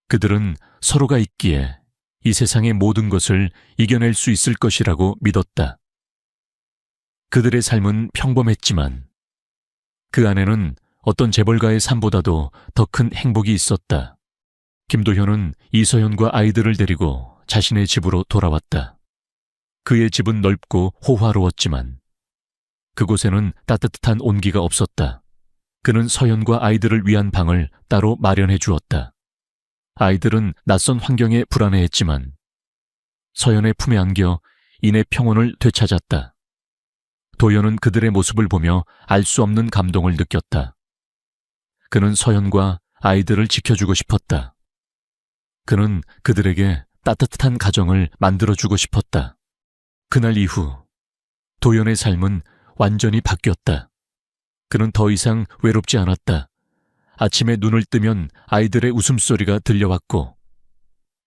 그들은 서로가 있기에 이 세상의 모든 것을 이겨낼 수 있을 것이라고 믿었다. 그들의 삶은 평범했지만 그 안에는 어떤 재벌가의 삶보다도 더 큰 행복이 있었다. 김도현은 이서연과 아이들을 데리고 자신의 집으로 돌아왔다. 그의 집은 넓고 호화로웠지만 그곳에는 따뜻한 온기가 없었다. 그는 서연과 아이들을 위한 방을 따로 마련해 주었다. 아이들은 낯선 환경에 불안해했지만 서연의 품에 안겨 인의 평온을 되찾았다. 도연은 그들의 모습을 보며 알 수 없는 감동을 느꼈다. 그는 서연과 아이들을 지켜주고 싶었다. 그는 그들에게 따뜻한 가정을 만들어주고 싶었다. 그날 이후 도연의 삶은 완전히 바뀌었다. 그는 더 이상 외롭지 않았다. 아침에 눈을 뜨면 아이들의 웃음소리가 들려왔고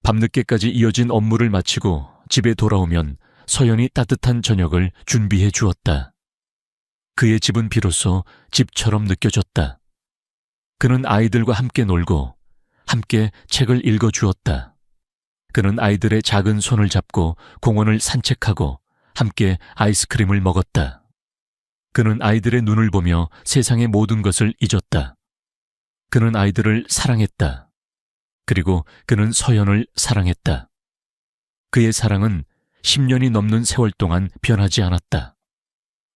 밤늦게까지 이어진 업무를 마치고 집에 돌아오면 서연이 따뜻한 저녁을 준비해 주었다. 그의 집은 비로소 집처럼 느껴졌다. 그는 아이들과 함께 놀고 함께 책을 읽어주었다. 그는 아이들의 작은 손을 잡고 공원을 산책하고 함께 아이스크림을 먹었다. 그는 아이들의 눈을 보며 세상의 모든 것을 잊었다. 그는 아이들을 사랑했다. 그리고 그는 서연을 사랑했다. 그의 사랑은 10년이 넘는 세월 동안 변하지 않았다.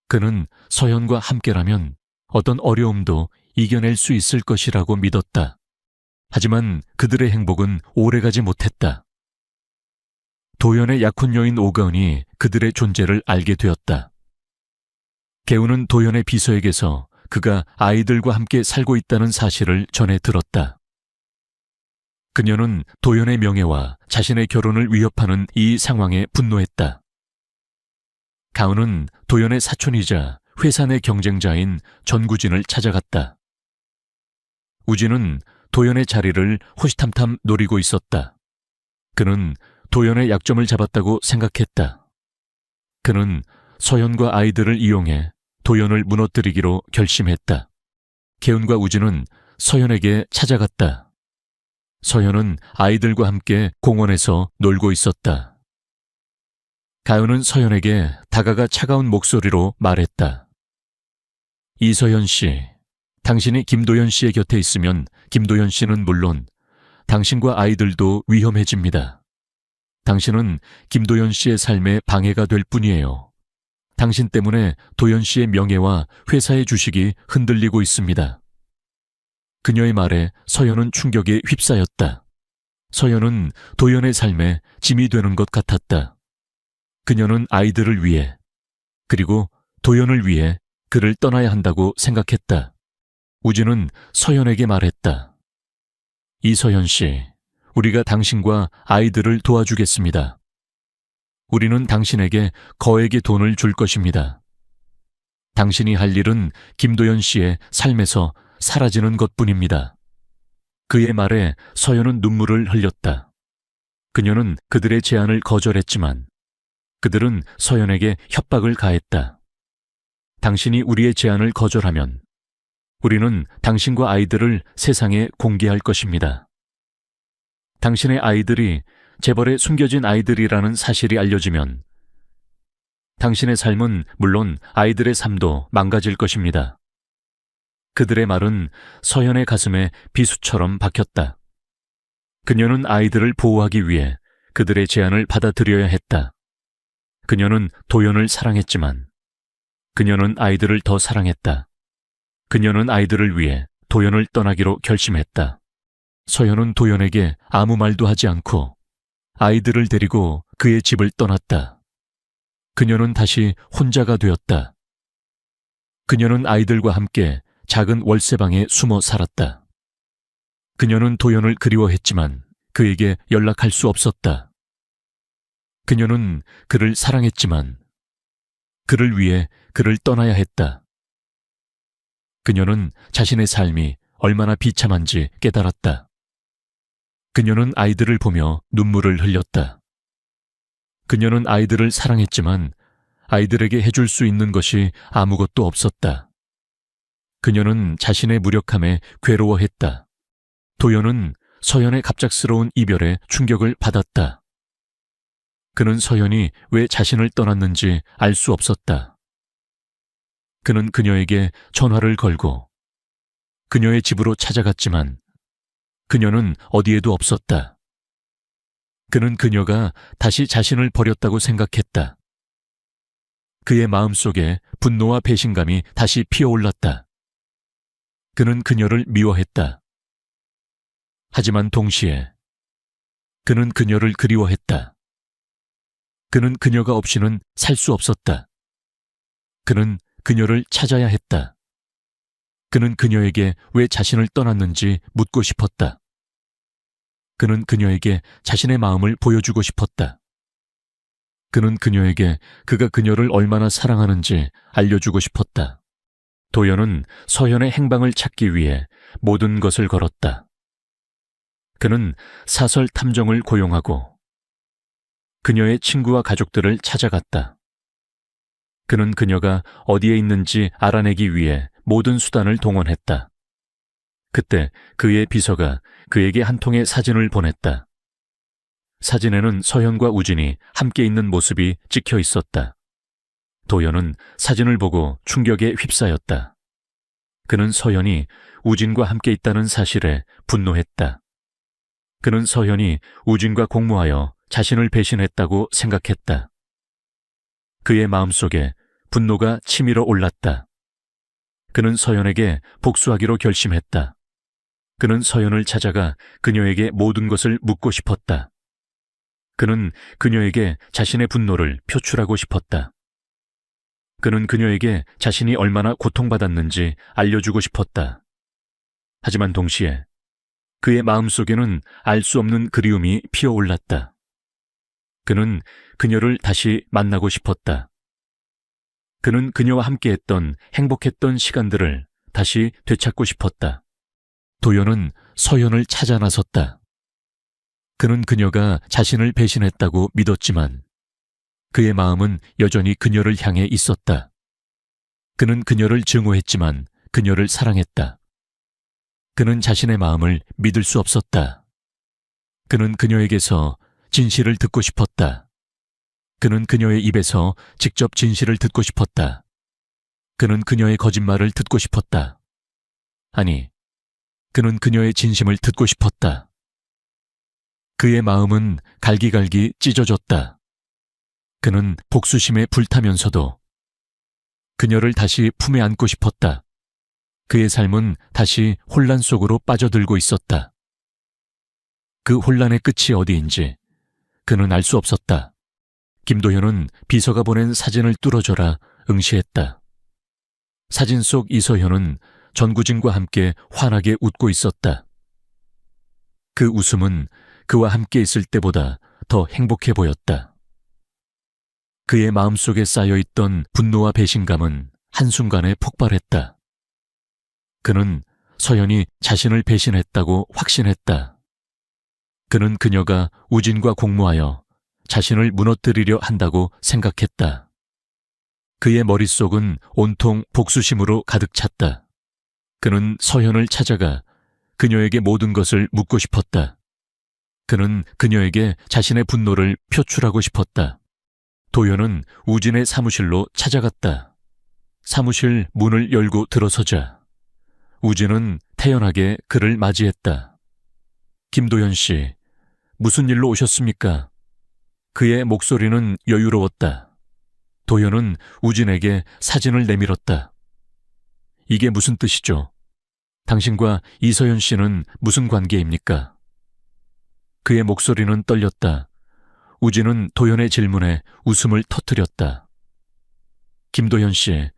그는 서연과 함께라면 어떤 어려움도 이겨낼 수 있을 것이라고 믿었다. 하지만 그들의 행복은 오래가지 못했다. 도연의 약혼 여인 오가은이 그들의 존재를 알게 되었다. 개우는 도연의 비서에게서 그가 아이들과 함께 살고 있다는 사실을 전해 들었다. 그녀는 도연의 명예와 자신의 결혼을 위협하는 이 상황에 분노했다. 가은은 도연의 사촌이자 회사 내 경쟁자인 전구진을 찾아갔다. 우진은 도연의 자리를 호시탐탐 노리고 있었다. 그는 도연의 약점을 잡았다고 생각했다. 그는 서연과 아이들을 이용해 도연을 무너뜨리기로 결심했다. 개운과 우진은 서연에게 찾아갔다. 서연은 아이들과 함께 공원에서 놀고 있었다. 가은은 서연에게 다가가 차가운 목소리로 말했다. 이서연 씨, 당신이 김도연 씨의 곁에 있으면 김도연 씨는 물론 당신과 아이들도 위험해집니다. 당신은 김도연 씨의 삶에 방해가 될 뿐이에요. 당신 때문에 도연 씨의 명예와 회사의 주식이 흔들리고 있습니다. 그녀의 말에 서연은 충격에 휩싸였다. 서연은 도연의 삶에 짐이 되는 것 같았다. 그녀는 아이들을 위해 그리고 도연을 위해 그를 떠나야 한다고 생각했다. 우진은 서연에게 말했다. 이서연 씨, 우리가 당신과 아이들을 도와주겠습니다. 우리는 당신에게 거액의 돈을 줄 것입니다. 당신이 할 일은 김도연 씨의 삶에서 사라지는 것뿐입니다. 그의 말에 서연은 눈물을 흘렸다. 그녀는 그들의 제안을 거절했지만 그들은 서연에게 협박을 가했다. 당신이 우리의 제안을 거절하면 우리는 당신과 아이들을 세상에 공개할 것입니다. 당신의 아이들이 재벌에 숨겨진 아이들이라는 사실이 알려지면 당신의 삶은 물론 아이들의 삶도 망가질 것입니다. 그들의 말은 서연의 가슴에 비수처럼 박혔다. 그녀는 아이들을 보호하기 위해 그들의 제안을 받아들여야 했다. 그녀는 도연을 사랑했지만 그녀는 아이들을 더 사랑했다. 그녀는 아이들을 위해 도연을 떠나기로 결심했다. 서연은 도연에게 아무 말도 하지 않고 아이들을 데리고 그의 집을 떠났다. 그녀는 다시 혼자가 되었다. 그녀는 아이들과 함께 작은 월세방에 숨어 살았다. 그녀는 도연을 그리워했지만 그에게 연락할 수 없었다. 그녀는 그를 사랑했지만 그를 위해 그를 떠나야 했다. 그녀는 자신의 삶이 얼마나 비참한지 깨달았다. 그녀는 아이들을 보며 눈물을 흘렸다. 그녀는 아이들을 사랑했지만 아이들에게 해줄 수 있는 것이 아무것도 없었다. 그녀는 자신의 무력함에 괴로워했다. 도연은 서연의 갑작스러운 이별에 충격을 받았다. 그는 서연이 왜 자신을 떠났는지 알 수 없었다. 그는 그녀에게 전화를 걸고 그녀의 집으로 찾아갔지만 그녀는 어디에도 없었다. 그는 그녀가 다시 자신을 버렸다고 생각했다. 그의 마음속에 분노와 배신감이 다시 피어올랐다. 그는 그녀를 미워했다. 하지만 동시에 그는 그녀를 그리워했다. 그는 그녀가 없이는 살 수 없었다. 그는 그녀를 찾아야 했다. 그는 그녀에게 왜 자신을 떠났는지 묻고 싶었다. 그는 그녀에게 자신의 마음을 보여주고 싶었다. 그는 그녀에게 그가 그녀를 얼마나 사랑하는지 알려주고 싶었다. 도연은 서연의 행방을 찾기 위해 모든 것을 걸었다. 그는 사설 탐정을 고용하고 그녀의 친구와 가족들을 찾아갔다. 그는 그녀가 어디에 있는지 알아내기 위해 모든 수단을 동원했다. 그때 그의 비서가 그에게 한 통의 사진을 보냈다. 사진에는 서연과 우진이 함께 있는 모습이 찍혀 있었다. 도연은 사진을 보고 충격에 휩싸였다. 그는 서연이 우진과 함께 있다는 사실에 분노했다. 그는 서연이 우진과 공모하여 자신을 배신했다고 생각했다. 그의 마음속에 분노가 치밀어 올랐다. 그는 서연에게 복수하기로 결심했다. 그는 서연을 찾아가 그녀에게 모든 것을 묻고 싶었다. 그는 그녀에게 자신의 분노를 표출하고 싶었다. 그는 그녀에게 자신이 얼마나 고통받았는지 알려주고 싶었다. 하지만 동시에 그의 마음속에는 알 수 없는 그리움이 피어올랐다. 그는 그녀를 다시 만나고 싶었다. 그는 그녀와 함께했던 행복했던 시간들을 다시 되찾고 싶었다. 도연은 서연을 찾아 나섰다. 그는 그녀가 자신을 배신했다고 믿었지만 그의 마음은 여전히 그녀를 향해 있었다. 그는 그녀를 증오했지만 그녀를 사랑했다. 그는 자신의 마음을 믿을 수 없었다. 그는 그녀에게서 진실을 듣고 싶었다. 그는 그녀의 입에서 직접 진실을 듣고 싶었다. 그는 그녀의 거짓말을 듣고 싶었다. 아니, 그는 그녀의 진심을 듣고 싶었다. 그의 마음은 갈기갈기 찢어졌다. 그는 복수심에 불타면서도 그녀를 다시 품에 안고 싶었다. 그의 삶은 다시 혼란 속으로 빠져들고 있었다. 그 혼란의 끝이 어디인지 그는 알 수 없었다. 김도현은 비서가 보낸 사진을 뚫어줘라 응시했다. 사진 속 이서현은 전구진과 함께 환하게 웃고 있었다. 그 웃음은 그와 함께 있을 때보다 더 행복해 보였다. 그의 마음속에 쌓여있던 분노와 배신감은 한순간에 폭발했다. 그는 서연이 자신을 배신했다고 확신했다. 그는 그녀가 우진과 공모하여 자신을 무너뜨리려 한다고 생각했다. 그의 머릿속은 온통 복수심으로 가득 찼다. 그는 서연을 찾아가 그녀에게 모든 것을 묻고 싶었다. 그는 그녀에게 자신의 분노를 표출하고 싶었다. 도연은 우진의 사무실로 찾아갔다. 사무실 문을 열고 들어서자 우진은 태연하게 그를 맞이했다. 김도현 씨, 무슨 일로 오셨습니까? 그의 목소리는 여유로웠다. 도연은 우진에게 사진을 내밀었다. 이게 무슨 뜻이죠? 당신과 이서연 씨는 무슨 관계입니까? 그의 목소리는 떨렸다. 우진은 도연의 질문에 웃음을 터뜨렸다. 김도현 씨,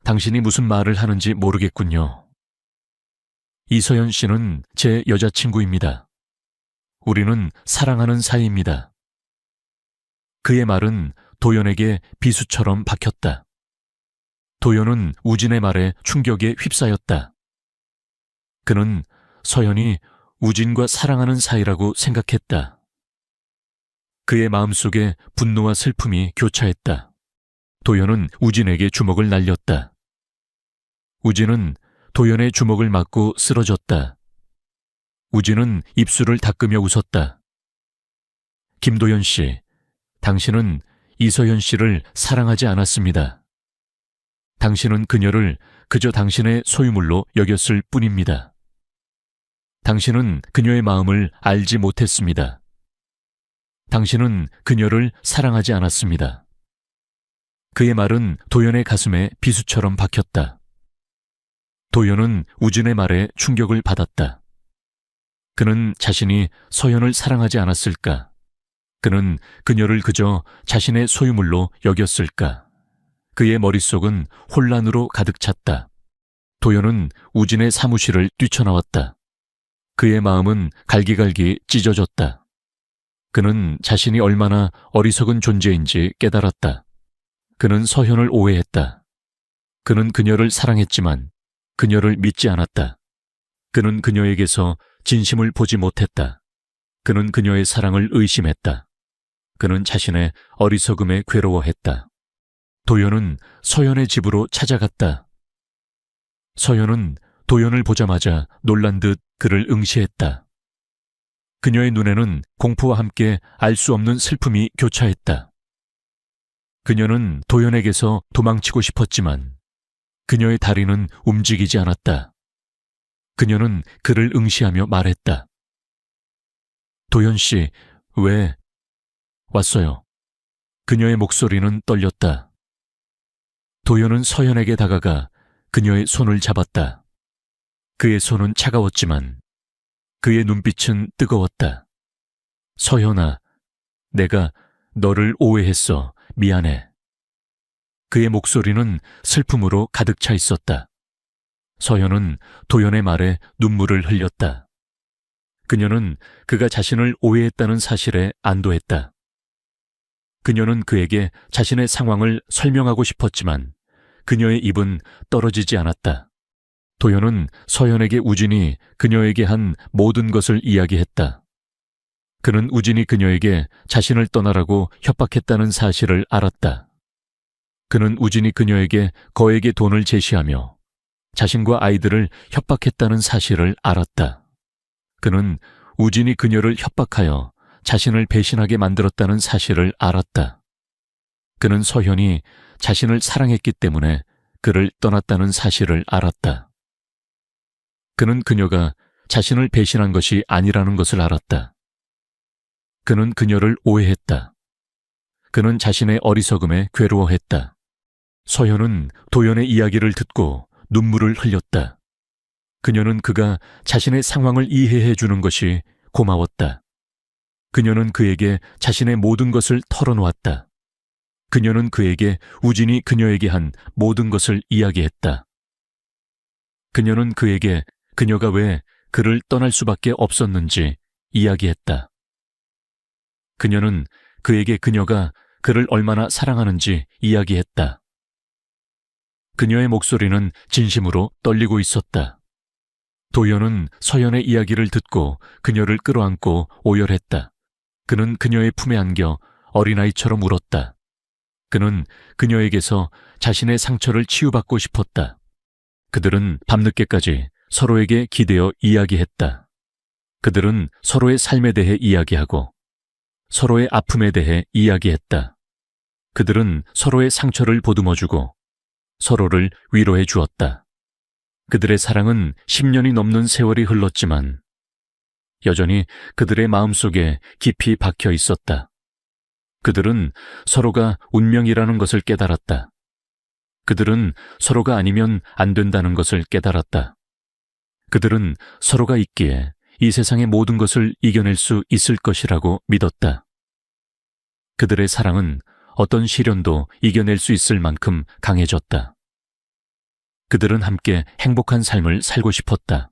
당신이 무슨 말을 하는지 모르겠군요. 이서연 씨는 제 여자친구입니다. 우리는 사랑하는 사이입니다. 그의 말은 도연에게 비수처럼 박혔다. 도연은 우진의 말에 충격에 휩싸였다. 그는 서연이 우진과 사랑하는 사이라고 생각했다. 그의 마음속에 분노와 슬픔이 교차했다. 도연은 우진에게 주먹을 날렸다. 우진은 도연의 주먹을 맞고 쓰러졌다. 우진은 입술을 닦으며 웃었다. 김도연 씨, 당신은 이서연 씨를 사랑하지 않았습니다. 당신은 그녀를 그저 당신의 소유물로 여겼을 뿐입니다. 당신은 그녀의 마음을 알지 못했습니다. 당신은 그녀를 사랑하지 않았습니다. 그의 말은 도연의 가슴에 비수처럼 박혔다. 도연은 우진의 말에 충격을 받았다. 그는 자신이 서연을 사랑하지 않았을까? 그는 그녀를 그저 자신의 소유물로 여겼을까? 그의 머릿속은 혼란으로 가득 찼다. 도연은 우진의 사무실을 뛰쳐나왔다. 그의 마음은 갈기갈기 찢어졌다. 그는 자신이 얼마나 어리석은 존재인지 깨달았다. 그는 서현을 오해했다. 그는 그녀를 사랑했지만 그녀를 믿지 않았다. 그는 그녀에게서 진심을 보지 못했다. 그는 그녀의 사랑을 의심했다. 그는 자신의 어리석음에 괴로워했다. 도연은 서연의 집으로 찾아갔다. 서연은 도연을 보자마자 놀란 듯 그를 응시했다. 그녀의 눈에는 공포와 함께 알 수 없는 슬픔이 교차했다. 그녀는 도연에게서 도망치고 싶었지만 그녀의 다리는 움직이지 않았다. 그녀는 그를 응시하며 말했다. 도연 씨, 왜 왔어요? 그녀의 목소리는 떨렸다. 도연은 서연에게 다가가 그녀의 손을 잡았다. 그의 손은 차가웠지만 그의 눈빛은 뜨거웠다. 서연아, 내가 너를 오해했어. 미안해. 그의 목소리는 슬픔으로 가득 차 있었다. 서연은 도연의 말에 눈물을 흘렸다. 그녀는 그가 자신을 오해했다는 사실에 안도했다. 그녀는 그에게 자신의 상황을 설명하고 싶었지만 그녀의 입은 떨어지지 않았다. 도연은 서연에게 우진이 그녀에게 한 모든 것을 이야기했다. 그는 우진이 그녀에게 자신을 떠나라고 협박했다는 사실을 알았다. 그는 우진이 그녀에게 거액의 돈을 제시하며 자신과 아이들을 협박했다는 사실을 알았다. 그는 우진이 그녀를 협박하여 자신을 배신하게 만들었다는 사실을 알았다. 그는 서현이 자신을 사랑했기 때문에 그를 떠났다는 사실을 알았다. 그는 그녀가 자신을 배신한 것이 아니라는 것을 알았다. 그는 그녀를 오해했다. 그는 자신의 어리석음에 괴로워했다. 서현은 도연의 이야기를 듣고 눈물을 흘렸다. 그녀는 그가 자신의 상황을 이해해 주는 것이 고마웠다. 그녀는 그에게 자신의 모든 것을 털어놓았다. 그녀는 그에게 우진이 그녀에게 한 모든 것을 이야기했다. 그녀는 그에게 그녀가 왜 그를 떠날 수밖에 없었는지 이야기했다. 그녀는 그에게 그녀가 그를 얼마나 사랑하는지 이야기했다. 그녀의 목소리는 진심으로 떨리고 있었다. 도연은 서연의 이야기를 듣고 그녀를 끌어안고 오열했다. 그는 그녀의 품에 안겨 어린아이처럼 울었다. 그는 그녀에게서 자신의 상처를 치유받고 싶었다. 그들은 밤늦게까지 서로에게 기대어 이야기했다. 그들은 서로의 삶에 대해 이야기하고 서로의 아픔에 대해 이야기했다. 그들은 서로의 상처를 보듬어주고 서로를 위로해 주었다. 그들의 사랑은 10년이 넘는 세월이 흘렀지만 여전히 그들의 마음속에 깊이 박혀 있었다. 그들은 서로가 운명이라는 것을 깨달았다. 그들은 서로가 아니면 안 된다는 것을 깨달았다. 그들은 서로가 있기에 이 세상의 모든 것을 이겨낼 수 있을 것이라고 믿었다. 그들의 사랑은 어떤 시련도 이겨낼 수 있을 만큼 강해졌다. 그들은 함께 행복한 삶을 살고 싶었다.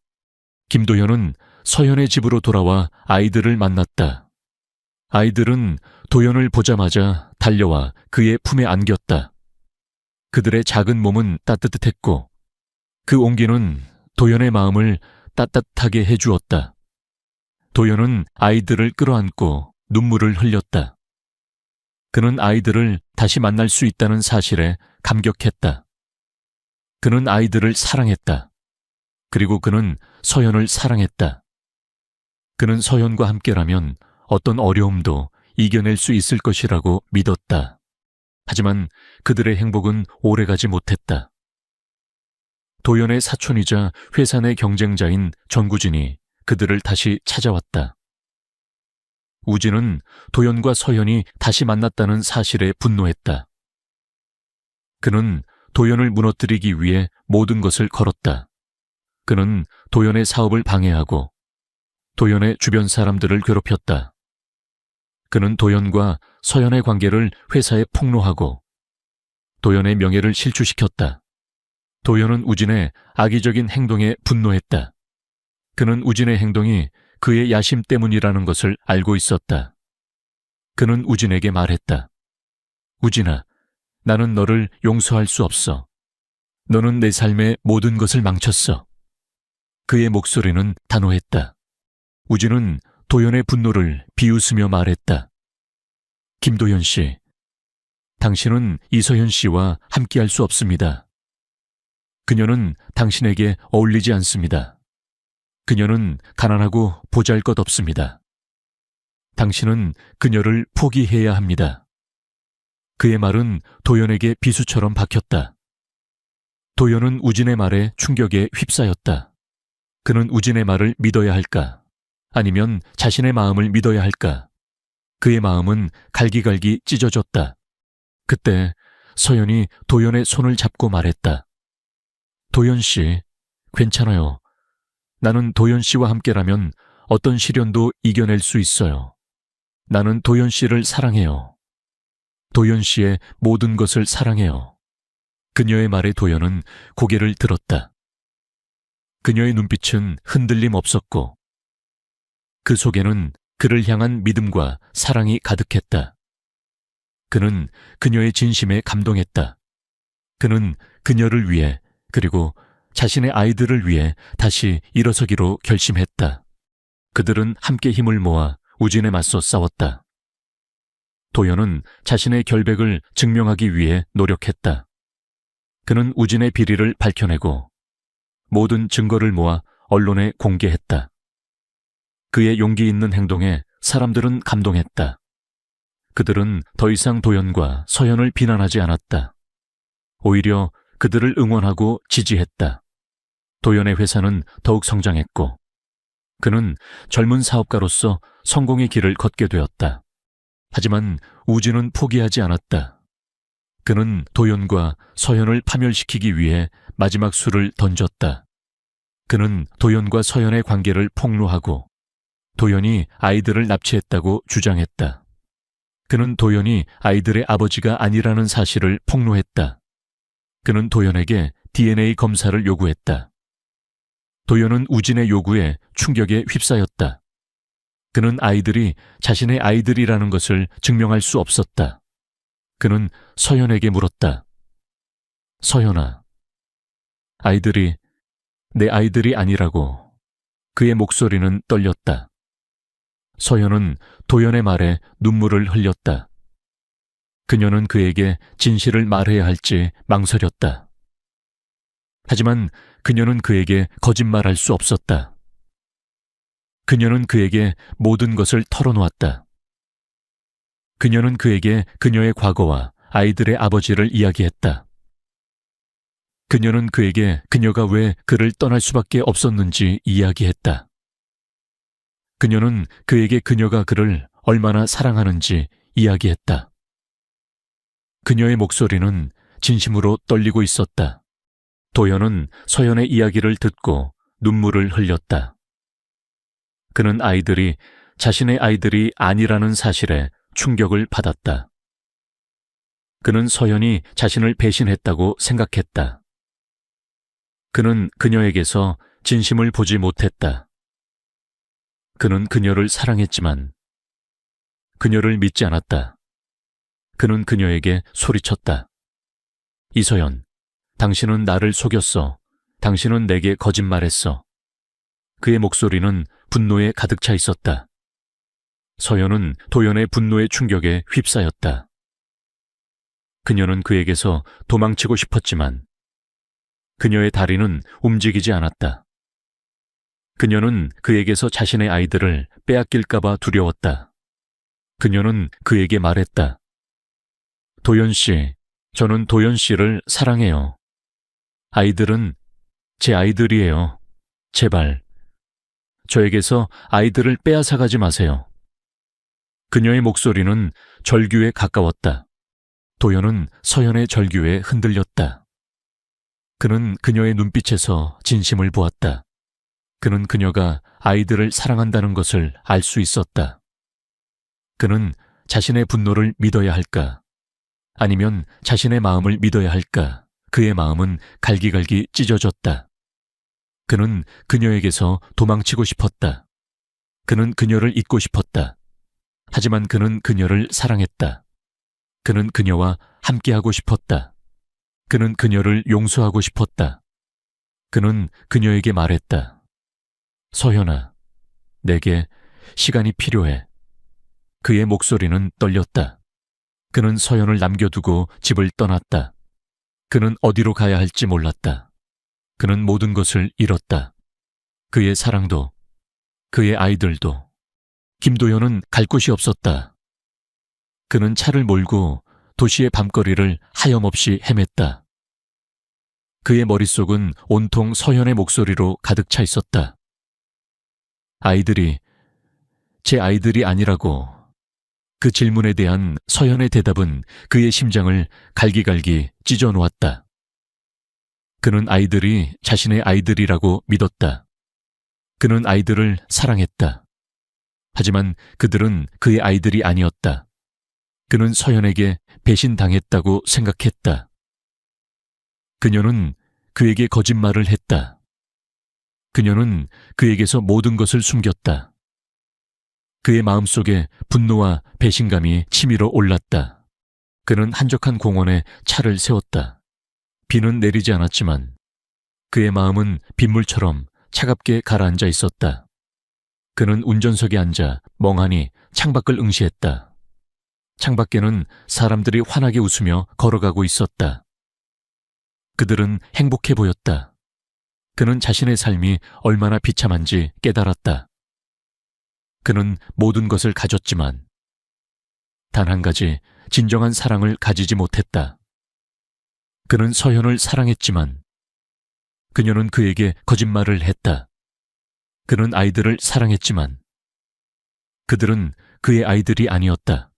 김도연은 서연의 집으로 돌아와 아이들을 만났다. 아이들은 도연을 보자마자 달려와 그의 품에 안겼다. 그들의 작은 몸은 따뜻했고 그 온기는 도연의 마음을 따뜻하게 해주었다. 도연은 아이들을 끌어안고 눈물을 흘렸다. 그는 아이들을 다시 만날 수 있다는 사실에 감격했다. 그는 아이들을 사랑했다. 그리고 그는 서연을 사랑했다. 그는 서연과 함께라면 어떤 어려움도 이겨낼 수 있을 것이라고 믿었다. 하지만 그들의 행복은 오래가지 못했다. 도연의 사촌이자 회사 내 경쟁자인 전구진이 그들을 다시 찾아왔다. 우진은 도연과 서연이 다시 만났다는 사실에 분노했다. 그는 도연을 무너뜨리기 위해 모든 것을 걸었다. 그는 도연의 사업을 방해하고 도연의 주변 사람들을 괴롭혔다. 그는 도연과 서연의 관계를 회사에 폭로하고 도연의 명예를 실추시켰다. 도연은 우진의 악의적인 행동에 분노했다. 그는 우진의 행동이 그의 야심 때문이라는 것을 알고 있었다. 그는 우진에게 말했다. 우진아, 나는 너를 용서할 수 없어. 너는 내 삶의 모든 것을 망쳤어. 그의 목소리는 단호했다. 우진은 도연의 분노를 비웃으며 말했다. 김도연 씨, 당신은 이서연 씨와 함께할 수 없습니다. 그녀는 당신에게 어울리지 않습니다. 그녀는 가난하고 보잘것없습니다. 당신은 그녀를 포기해야 합니다. 그의 말은 도연에게 비수처럼 박혔다. 도연은 우진의 말에 충격에 휩싸였다. 그는 우진의 말을 믿어야 할까? 아니면 자신의 마음을 믿어야 할까? 그의 마음은 갈기갈기 찢어졌다. 그때 서연이 도연의 손을 잡고 말했다. 도연 씨, 괜찮아요. 나는 도연 씨와 함께라면 어떤 시련도 이겨낼 수 있어요. 나는 도연 씨를 사랑해요. 도연 씨의 모든 것을 사랑해요. 그녀의 말에 도연은 고개를 들었다. 그녀의 눈빛은 흔들림 없었고 그 속에는 그를 향한 믿음과 사랑이 가득했다. 그는 그녀의 진심에 감동했다. 그는 그녀를 위해 그리고 자신의 아이들을 위해 다시 일어서기로 결심했다. 그들은 함께 힘을 모아 우진에 맞서 싸웠다. 도연은 자신의 결백을 증명하기 위해 노력했다. 그는 우진의 비리를 밝혀내고 모든 증거를 모아 언론에 공개했다. 그의 용기 있는 행동에 사람들은 감동했다. 그들은 더 이상 도연과 서연을 비난하지 않았다. 오히려 그들을 응원하고 지지했다. 도연의 회사는 더욱 성장했고 그는 젊은 사업가로서 성공의 길을 걷게 되었다. 하지만 우진은 포기하지 않았다. 그는 도연과 서연을 파멸시키기 위해 마지막 수를 던졌다. 그는 도연과 서연의 관계를 폭로하고 도연이 아이들을 납치했다고 주장했다. 그는 도연이 아이들의 아버지가 아니라는 사실을 폭로했다. 그는 도연에게 DNA 검사를 요구했다. 도연은 우진의 요구에 충격에 휩싸였다. 그는 아이들이 자신의 아이들이라는 것을 증명할 수 없었다. 그는 서연에게 물었다. 서연아, 아이들이 내 아이들이 아니라고. 그의 목소리는 떨렸다. 서연은 도연의 말에 눈물을 흘렸다. 그녀는 그에게 진실을 말해야 할지 망설였다. 하지만 그녀는 그에게 거짓말할 수 없었다. 그녀는 그에게 모든 것을 털어놓았다. 그녀는 그에게 그녀의 과거와 아이들의 아버지를 이야기했다. 그녀는 그에게 그녀가 왜 그를 떠날 수밖에 없었는지 이야기했다. 그녀는 그에게 그녀가 그를 얼마나 사랑하는지 이야기했다. 그녀의 목소리는 진심으로 떨리고 있었다. 도연은 서연의 이야기를 듣고 눈물을 흘렸다. 그는 아이들이 자신의 아이들이 아니라는 사실에 충격을 받았다. 그는 서연이 자신을 배신했다고 생각했다. 그는 그녀에게서 진심을 보지 못했다. 그는 그녀를 사랑했지만 그녀를 믿지 않았다. 그는 그녀에게 소리쳤다. 이서연, 당신은 나를 속였어. 당신은 내게 거짓말했어. 그의 목소리는 분노에 가득 차 있었다. 서연은 도연의 분노의 충격에 휩싸였다. 그녀는 그에게서 도망치고 싶었지만 그녀의 다리는 움직이지 않았다. 그녀는 그에게서 자신의 아이들을 빼앗길까봐 두려웠다. 그녀는 그에게 말했다. 도연 씨, 저는 도연 씨를 사랑해요. 아이들은 제 아이들이에요. 제발, 저에게서 아이들을 빼앗아가지 마세요. 그녀의 목소리는 절규에 가까웠다. 도연은 서연의 절규에 흔들렸다. 그는 그녀의 눈빛에서 진심을 보았다. 그는 그녀가 아이들을 사랑한다는 것을 알 수 있었다. 그는 자신의 분노를 믿어야 할까? 아니면 자신의 마음을 믿어야 할까? 그의 마음은 갈기갈기 찢어졌다. 그는 그녀에게서 도망치고 싶었다. 그는 그녀를 잊고 싶었다. 하지만 그는 그녀를 사랑했다. 그는 그녀와 함께하고 싶었다. 그는 그녀를 용서하고 싶었다. 그는 그녀에게 말했다. 서연아, 내게 시간이 필요해. 그의 목소리는 떨렸다. 그는 서연을 남겨두고 집을 떠났다. 그는 어디로 가야 할지 몰랐다. 그는 모든 것을 잃었다. 그의 사랑도, 그의 아이들도. 김도연은 갈 곳이 없었다. 그는 차를 몰고 도시의 밤거리를 하염없이 헤맸다. 그의 머릿속은 온통 서연의 목소리로 가득 차 있었다. 아이들이 제 아이들이 아니라고. 그 질문에 대한 서연의 대답은 그의 심장을 갈기갈기 찢어 놓았다. 그는 아이들이 자신의 아이들이라고 믿었다. 그는 아이들을 사랑했다. 하지만 그들은 그의 아이들이 아니었다. 그는 서연에게 배신당했다고 생각했다. 그녀는 그에게 거짓말을 했다. 그녀는 그에게서 모든 것을 숨겼다. 그의 마음속에 분노와 배신감이 치밀어 올랐다. 그는 한적한 공원에 차를 세웠다. 비는 내리지 않았지만 그의 마음은 빗물처럼 차갑게 가라앉아 있었다. 그는 운전석에 앉아 멍하니 창밖을 응시했다. 창밖에는 사람들이 환하게 웃으며 걸어가고 있었다. 그들은 행복해 보였다. 그는 자신의 삶이 얼마나 비참한지 깨달았다. 그는 모든 것을 가졌지만 단 한 가지 진정한 사랑을 가지지 못했다. 그는 서연을 사랑했지만 그녀는 그에게 거짓말을 했다. 그는 아이들을 사랑했지만 그들은 그의 아이들이 아니었다.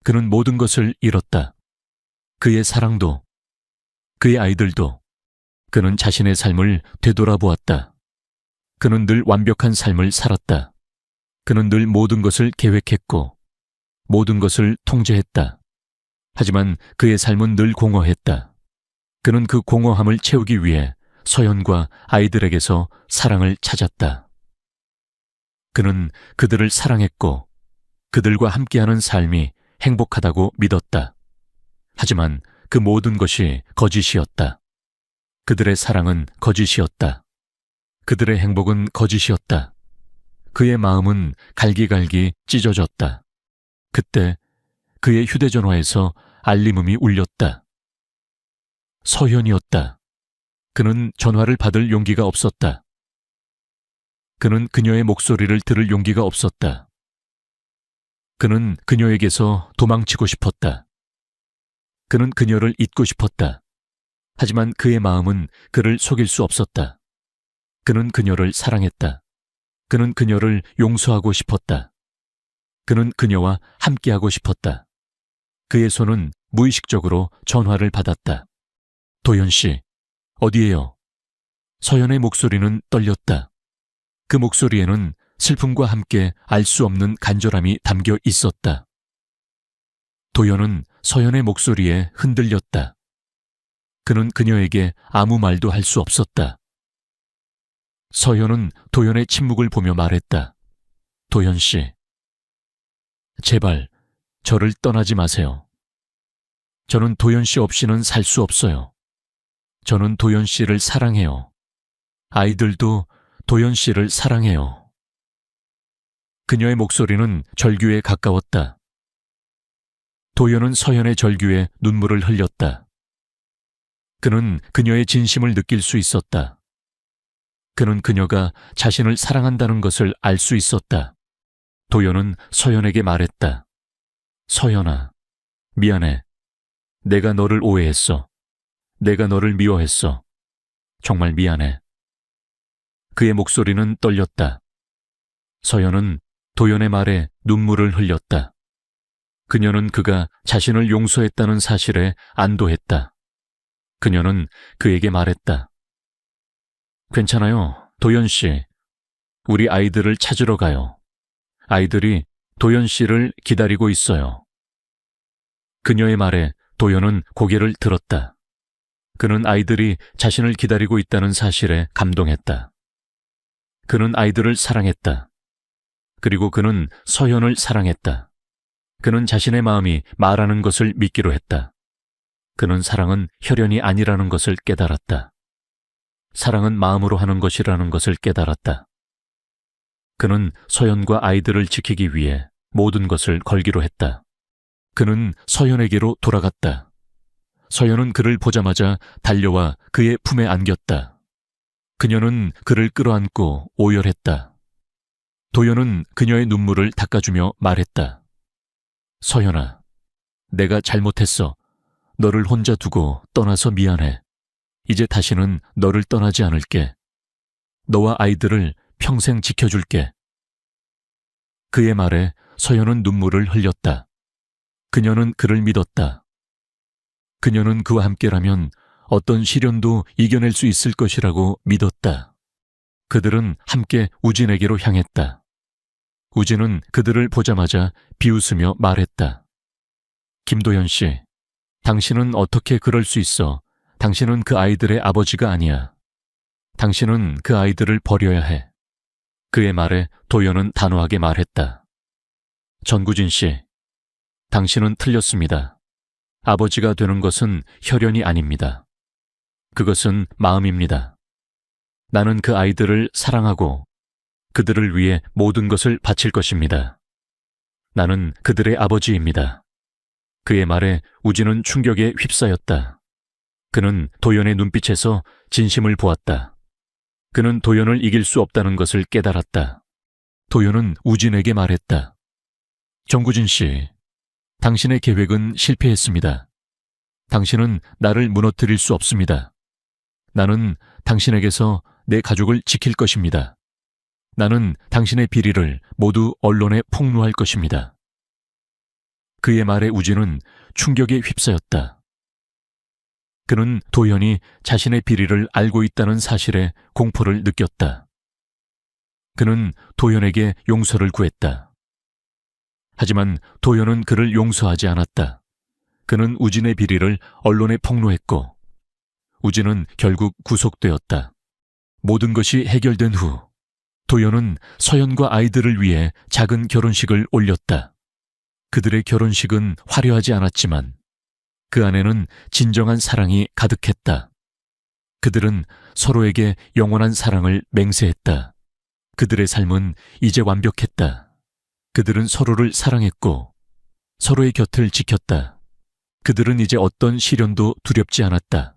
그는 모든 것을 잃었다. 그의 사랑도, 그의 아이들도. 그는 자신의 삶을 되돌아보았다. 그는 늘 완벽한 삶을 살았다. 그는 늘 모든 것을 계획했고 모든 것을 통제했다. 하지만 그의 삶은 늘 공허했다. 그는 그 공허함을 채우기 위해 서연과 아이들에게서 사랑을 찾았다. 그는 그들을 사랑했고 그들과 함께하는 삶이 행복하다고 믿었다. 하지만 그 모든 것이 거짓이었다. 그들의 사랑은 거짓이었다. 그들의 행복은 거짓이었다. 그의 마음은 갈기갈기 찢어졌다. 그때 그의 휴대전화에서 알림음이 울렸다. 서현이었다. 그는 전화를 받을 용기가 없었다. 그는 그녀의 목소리를 들을 용기가 없었다. 그는 그녀에게서 도망치고 싶었다. 그는 그녀를 잊고 싶었다. 하지만 그의 마음은 그를 속일 수 없었다. 그는 그녀를 사랑했다. 그는 그녀를 용서하고 싶었다. 그는 그녀와 함께하고 싶었다. 그의 손은 무의식적으로 전화를 받았다. 도연 씨, 어디에요? 서연의 목소리는 떨렸다. 그 목소리에는 슬픔과 함께 알 수 없는 간절함이 담겨 있었다. 도연은 서연의 목소리에 흔들렸다. 그는 그녀에게 아무 말도 할 수 없었다. 서연은 도연의 침묵을 보며 말했다. 도연 씨, 제발 저를 떠나지 마세요. 저는 도연 씨 없이는 살 수 없어요. 저는 도연 씨를 사랑해요. 아이들도 도연 씨를 사랑해요. 그녀의 목소리는 절규에 가까웠다. 도연은 서연의 절규에 눈물을 흘렸다. 그는 그녀의 진심을 느낄 수 있었다. 그는 그녀가 자신을 사랑한다는 것을 알 수 있었다. 도연은 서연에게 말했다. 서연아, 미안해. 내가 너를 오해했어. 내가 너를 미워했어. 정말 미안해. 그의 목소리는 떨렸다. 서연은 도연의 말에 눈물을 흘렸다. 그녀는 그가 자신을 용서했다는 사실에 안도했다. 그녀는 그에게 말했다. 괜찮아요, 도연 씨. 우리 아이들을 찾으러 가요. 아이들이 도연 씨를 기다리고 있어요. 그녀의 말에 도연은 고개를 들었다. 그는 아이들이 자신을 기다리고 있다는 사실에 감동했다. 그는 아이들을 사랑했다. 그리고 그는 서연을 사랑했다. 그는 자신의 마음이 말하는 것을 믿기로 했다. 그는 사랑은 혈연이 아니라는 것을 깨달았다. 사랑은 마음으로 하는 것이라는 것을 깨달았다. 그는 서연과 아이들을 지키기 위해 모든 것을 걸기로 했다. 그는 서연에게로 돌아갔다. 서연은 그를 보자마자 달려와 그의 품에 안겼다. 그녀는 그를 끌어안고 오열했다. 도연은 그녀의 눈물을 닦아주며 말했다. 서연아, 내가 잘못했어. 너를 혼자 두고 떠나서 미안해. 이제 다시는 너를 떠나지 않을게. 너와 아이들을 평생 지켜줄게. 그의 말에 서연은 눈물을 흘렸다. 그녀는 그를 믿었다. 그녀는 그와 함께라면 어떤 시련도 이겨낼 수 있을 것이라고 믿었다. 그들은 함께 우진에게로 향했다. 우진은 그들을 보자마자 비웃으며 말했다. 김도연 씨, 당신은 어떻게 그럴 수 있어? 당신은 그 아이들의 아버지가 아니야. 당신은 그 아이들을 버려야 해. 그의 말에 도연은 단호하게 말했다. 전구진 씨, 당신은 틀렸습니다. 아버지가 되는 것은 혈연이 아닙니다. 그것은 마음입니다. 나는 그 아이들을 사랑하고 그들을 위해 모든 것을 바칠 것입니다. 나는 그들의 아버지입니다. 그의 말에 우진은 충격에 휩싸였다. 그는 도연의 눈빛에서 진심을 보았다. 그는 도연을 이길 수 없다는 것을 깨달았다. 도연은 우진에게 말했다. 정구진 씨, 당신의 계획은 실패했습니다. 당신은 나를 무너뜨릴 수 없습니다. 나는 당신에게서 내 가족을 지킬 것입니다. 나는 당신의 비리를 모두 언론에 폭로할 것입니다. 그의 말에 우진은 충격에 휩싸였다. 그는 도연이 자신의 비리를 알고 있다는 사실에 공포를 느꼈다. 그는 도연에게 용서를 구했다. 하지만 도연은 그를 용서하지 않았다. 그는 우진의 비리를 언론에 폭로했고 우진은 결국 구속되었다. 모든 것이 해결된 후 도연은 서연과 아이들을 위해 작은 결혼식을 올렸다. 그들의 결혼식은 화려하지 않았지만 그 안에는 진정한 사랑이 가득했다. 그들은 서로에게 영원한 사랑을 맹세했다. 그들의 삶은 이제 완벽했다. 그들은 서로를 사랑했고 서로의 곁을 지켰다. 그들은 이제 어떤 시련도 두렵지 않았다.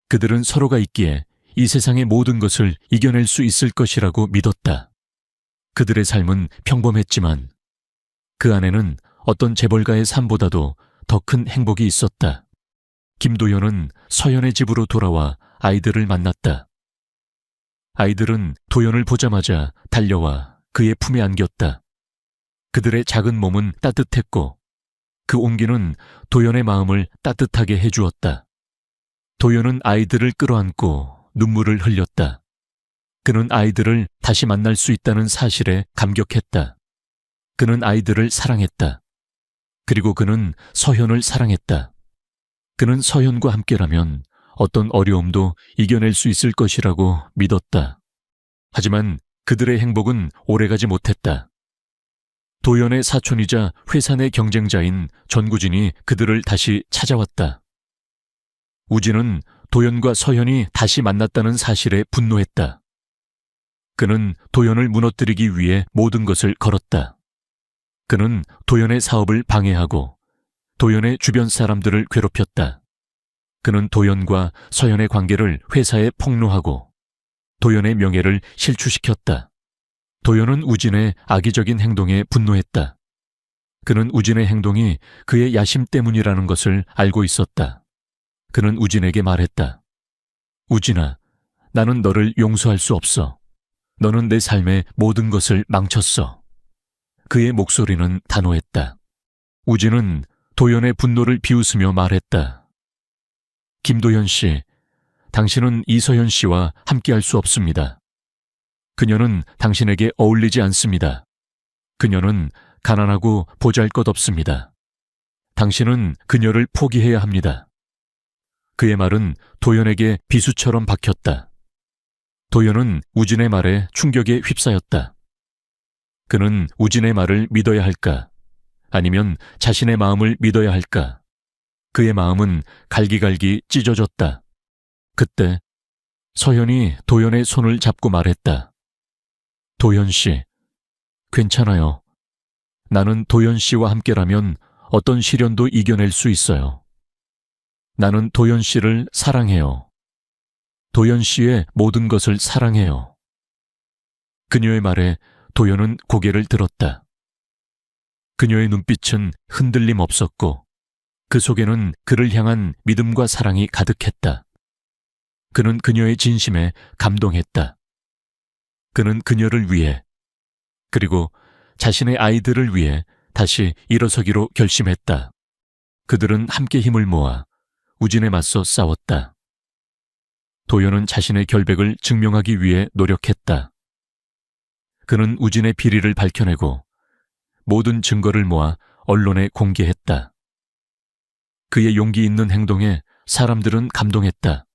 그들은 서로가 있기에 이 세상의 모든 것을 이겨낼 수 있을 것이라고 믿었다. 그들의 삶은 평범했지만 그 안에는 어떤 재벌가의 삶보다도 더 큰 행복이 있었다. 김도연은 서연의 집으로 돌아와 아이들을 만났다. 아이들은 도연을 보자마자 달려와 그의 품에 안겼다. 그들의 작은 몸은 따뜻했고 그 온기는 도연의 마음을 따뜻하게 해주었다. 도연은 아이들을 끌어안고 눈물을 흘렸다. 그는 아이들을 다시 만날 수 있다는 사실에 감격했다. 그는 아이들을 사랑했다. 그리고 그는 서연을 사랑했다. 그는 서연과 함께라면 어떤 어려움도 이겨낼 수 있을 것이라고 믿었다. 하지만 그들의 행복은 오래가지 못했다. 도연의 사촌이자 회사 내 경쟁자인 전구진이 그들을 다시 찾아왔다. 우진은 도연과 서연이 다시 만났다는 사실에 분노했다. 그는 도연을 무너뜨리기 위해 모든 것을 걸었다. 그는 도연의 사업을 방해하고 도연의 주변 사람들을 괴롭혔다. 그는 도연과 서연의 관계를 회사에 폭로하고 도연의 명예를 실추시켰다. 도연은 우진의 악의적인 행동에 분노했다. 그는 우진의 행동이 그의 야심 때문이라는 것을 알고 있었다. 그는 우진에게 말했다. 우진아, 나는 너를 용서할 수 없어. 너는 내 삶의 모든 것을 망쳤어. 그의 목소리는 단호했다. 우진은 도연의 분노를 비웃으며 말했다. 김도연 씨, 당신은 이서연 씨와 함께할 수 없습니다. 그녀는 당신에게 어울리지 않습니다. 그녀는 가난하고 보잘것없습니다. 당신은 그녀를 포기해야 합니다. 그의 말은 도연에게 비수처럼 박혔다. 도연은 우진의 말에 충격에 휩싸였다. 그는 우진의 말을 믿어야 할까? 아니면 자신의 마음을 믿어야 할까? 그의 마음은 갈기갈기 찢어졌다. 그때 서연이 도연의 손을 잡고 말했다. 도연 씨, 괜찮아요. 나는 도연 씨와 함께라면 어떤 시련도 이겨낼 수 있어요. 나는 도연 씨를 사랑해요. 도연 씨의 모든 것을 사랑해요. 그녀의 말에 도연은 고개를 들었다. 그녀의 눈빛은 흔들림 없었고 그 속에는 그를 향한 믿음과 사랑이 가득했다. 그는 그녀의 진심에 감동했다. 그는 그녀를 위해 그리고 자신의 아이들을 위해 다시 일어서기로 결심했다. 그들은 함께 힘을 모아 우진에 맞서 싸웠다. 도연은 자신의 결백을 증명하기 위해 노력했다. 그는 우진의 비리를 밝혀내고 모든 증거를 모아 언론에 공개했다. 그의 용기 있는 행동에 사람들은 감동했다.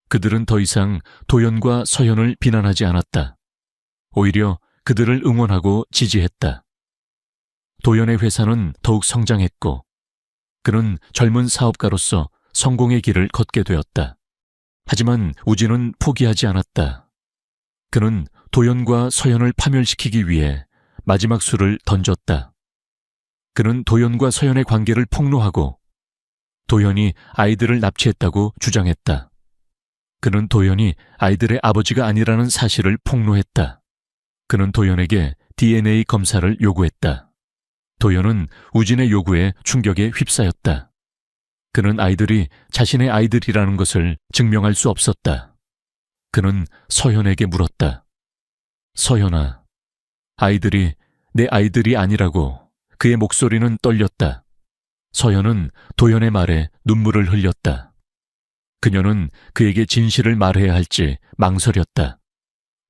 그들은 더 이상 도연과 서연을 비난하지 않았다. 오히려 그들을 응원하고 지지했다. 도연의 회사는 더욱 성장했고 그는 젊은 사업가로서 성공의 길을 걷게 되었다. 하지만 우진은 포기하지 않았다. 그는 도연과 서연을 파멸시키기 위해 마지막 수를 던졌다. 그는 도연과 서연의 관계를 폭로하고 도연이 아이들을 납치했다고 주장했다. 그는 도연이 아이들의 아버지가 아니라는 사실을 폭로했다. 그는 도연에게 DNA 검사를 요구했다. 도연은 우진의 요구에 충격에 휩싸였다. 그는 아이들이 자신의 아이들이라는 것을 증명할 수 없었다. 그는 서연에게 물었다. 서연아, 아이들이 내 아이들이 아니라고. 그의 목소리는 떨렸다. 서연은 도연의 말에 눈물을 흘렸다. 그녀는 그에게 진실을 말해야 할지 망설였다.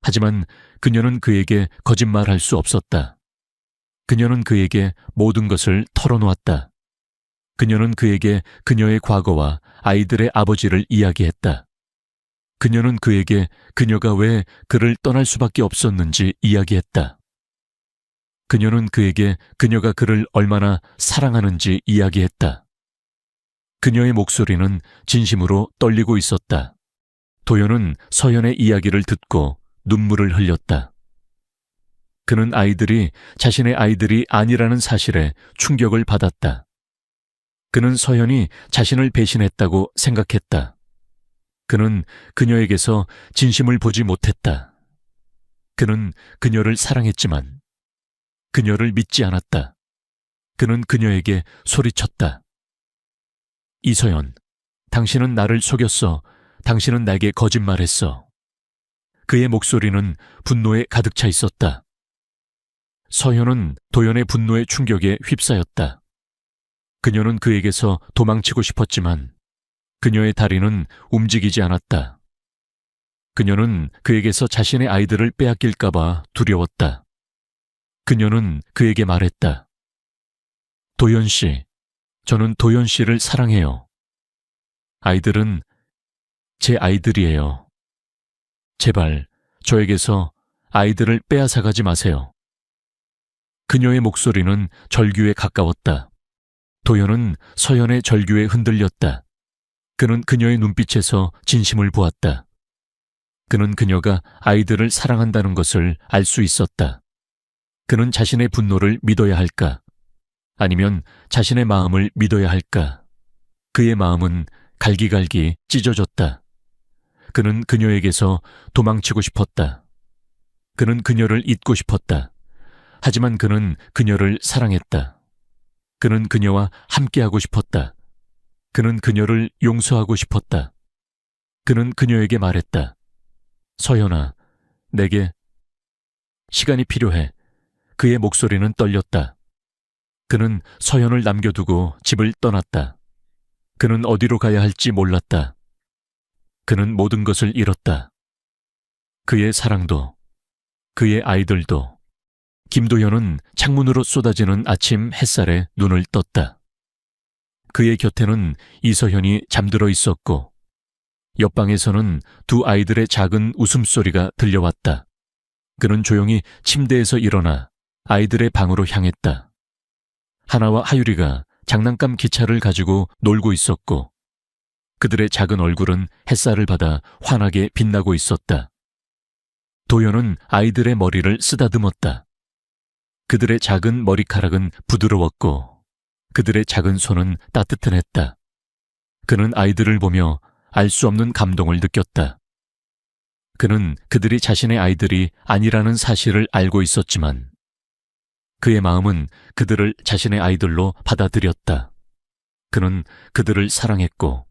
하지만 그녀는 그에게 거짓말할 수 없었다. 그녀는 그에게 모든 것을 털어놓았다. 그녀는 그에게 그녀의 과거와 아이들의 아버지를 이야기했다. 그녀는 그에게 그녀가 왜 그를 떠날 수밖에 없었는지 이야기했다. 그녀는 그에게 그녀가 그를 얼마나 사랑하는지 이야기했다. 그녀의 목소리는 진심으로 떨리고 있었다. 도연은 서연의 이야기를 듣고 눈물을 흘렸다. 그는 아이들이 자신의 아이들이 아니라는 사실에 충격을 받았다. 그는 서연이 자신을 배신했다고 생각했다. 그는 그녀에게서 진심을 보지 못했다. 그는 그녀를 사랑했지만 그녀를 믿지 않았다. 그는 그녀에게 소리쳤다. 이서연, 당신은 나를 속였어. 당신은 나에게 거짓말했어. 그의 목소리는 분노에 가득 차 있었다. 서연은 도연의 분노의 충격에 휩싸였다. 그녀는 그에게서 도망치고 싶었지만 그녀의 다리는 움직이지 않았다. 그녀는 그에게서 자신의 아이들을 빼앗길까봐 두려웠다. 그녀는 그에게 말했다. 도연 씨, 저는 도연 씨를 사랑해요. 아이들은 제 아이들이에요. 제발 저에게서 아이들을 빼앗아가지 마세요. 그녀의 목소리는 절규에 가까웠다. 도연은 서연의 절규에 흔들렸다. 그는 그녀의 눈빛에서 진심을 보았다. 그는 그녀가 아이들을 사랑한다는 것을 알 수 있었다. 그는 자신의 분노를 믿어야 할까? 아니면 자신의 마음을 믿어야 할까? 그의 마음은 갈기갈기 찢어졌다. 그는 그녀에게서 도망치고 싶었다. 그는 그녀를 잊고 싶었다. 하지만 그는 그녀를 사랑했다. 그는 그녀와 함께하고 싶었다. 그는 그녀를 용서하고 싶었다. 그는 그녀에게 말했다. 서연아, 내게 시간이 필요해. 그의 목소리는 떨렸다. 그는 서연을 남겨두고 집을 떠났다. 그는 어디로 가야 할지 몰랐다. 그는 모든 것을 잃었다. 그의 사랑도, 그의 아이들도. 김도현은 창문으로 쏟아지는 아침 햇살에 눈을 떴다. 그의 곁에는 이서현이 잠들어 있었고, 옆방에서는 두 아이들의 작은 웃음소리가 들려왔다. 그는 조용히 침대에서 일어나 아이들의 방으로 향했다. 하나와 하유리가 장난감 기차를 가지고 놀고 있었고, 그들의 작은 얼굴은 햇살을 받아 환하게 빛나고 있었다. 도연은 아이들의 머리를 쓰다듬었다. 그들의 작은 머리카락은 부드러웠고, 그들의 작은 손은 따뜻했다. 그는 아이들을 보며 알 수 없는 감동을 느꼈다. 그는 그들이 자신의 아이들이 아니라는 사실을 알고 있었지만, 그의 마음은 그들을 자신의 아이들로 받아들였다. 그는 그들을 사랑했고,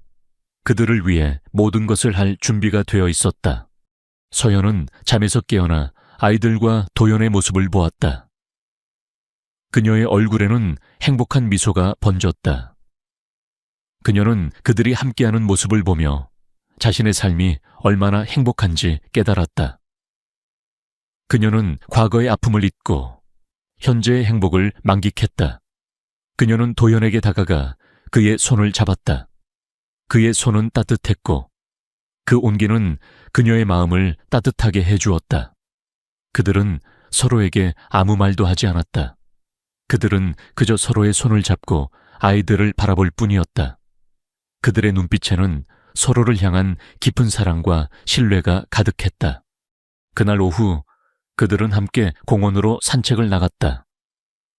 그들을 위해 모든 것을 할 준비가 되어 있었다. 서연은 잠에서 깨어나 아이들과 도연의 모습을 보았다. 그녀의 얼굴에는 행복한 미소가 번졌다. 그녀는 그들이 함께하는 모습을 보며 자신의 삶이 얼마나 행복한지 깨달았다. 그녀는 과거의 아픔을 잊고 현재의 행복을 만끽했다. 그녀는 도연에게 다가가 그의 손을 잡았다. 그의 손은 따뜻했고, 그 온기는 그녀의 마음을 따뜻하게 해주었다. 그들은 서로에게 아무 말도 하지 않았다. 그들은 그저 서로의 손을 잡고 아이들을 바라볼 뿐이었다. 그들의 눈빛에는 서로를 향한 깊은 사랑과 신뢰가 가득했다. 그날 오후 그들은 함께 공원으로 산책을 나갔다.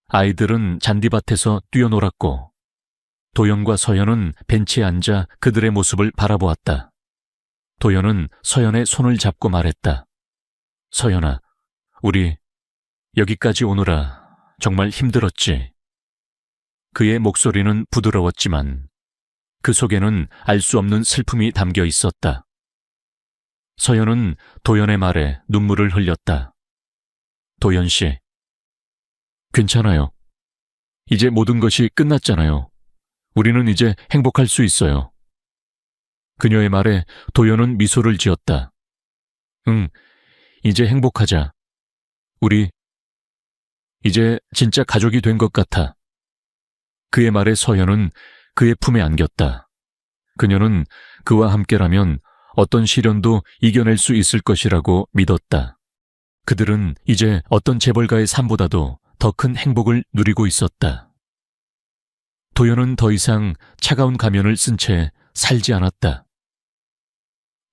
아이들은 잔디밭에서 뛰어놀았고, 도연과 서연은 벤치에 앉아 그들의 모습을 바라보았다. 도연은 서연의 손을 잡고 말했다. 서연아, 우리 여기까지 오느라 정말 힘들었지. 그의 목소리는 부드러웠지만 그 속에는 알 수 없는 슬픔이 담겨 있었다. 서연은 도연의 말에 눈물을 흘렸다. 도연 씨, 괜찮아요. 이제 모든 것이 끝났잖아요. 우리는 이제 행복할 수 있어요. 그녀의 말에 도연은 미소를 지었다. 응, 이제 행복하자. 우리 이제 진짜 가족이 된 것 같아. 그의 말에 서연은 그의 품에 안겼다. 그녀는 그와 함께라면 어떤 시련도 이겨낼 수 있을 것이라고 믿었다. 그들은 이제 어떤 재벌가의 삶보다도 더 큰 행복을 누리고 있었다. 도연은 더 이상 차가운 가면을 쓴 채 살지 않았다.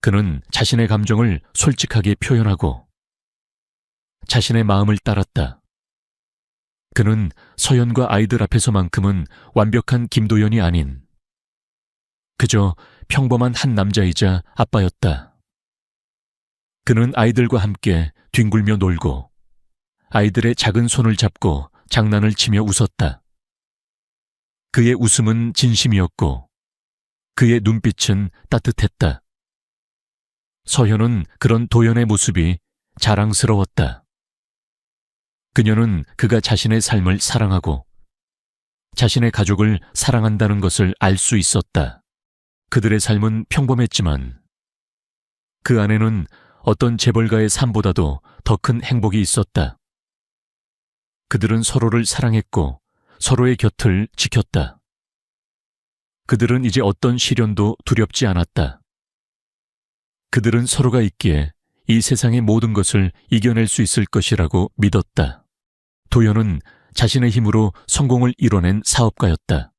그는 자신의 감정을 솔직하게 표현하고 자신의 마음을 따랐다. 그는 서연과 아이들 앞에서만큼은 완벽한 김도연이 아닌 그저 평범한 한 남자이자 아빠였다. 그는 아이들과 함께 뒹굴며 놀고 아이들의 작은 손을 잡고 장난을 치며 웃었다. 그의 웃음은 진심이었고 그의 눈빛은 따뜻했다. 서현은 그런 도연의 모습이 자랑스러웠다. 그녀는 그가 자신의 삶을 사랑하고 자신의 가족을 사랑한다는 것을 알 수 있었다. 그들의 삶은 평범했지만 그 안에는 어떤 재벌가의 삶보다도 더 큰 행복이 있었다. 그들은 서로를 사랑했고 서로의 곁을 지켰다. 그들은 이제 어떤 시련도 두렵지 않았다. 그들은 서로가 있기에 이 세상의 모든 것을 이겨낼 수 있을 것이라고 믿었다. 도연은 자신의 힘으로 성공을 이뤄낸 사업가였다.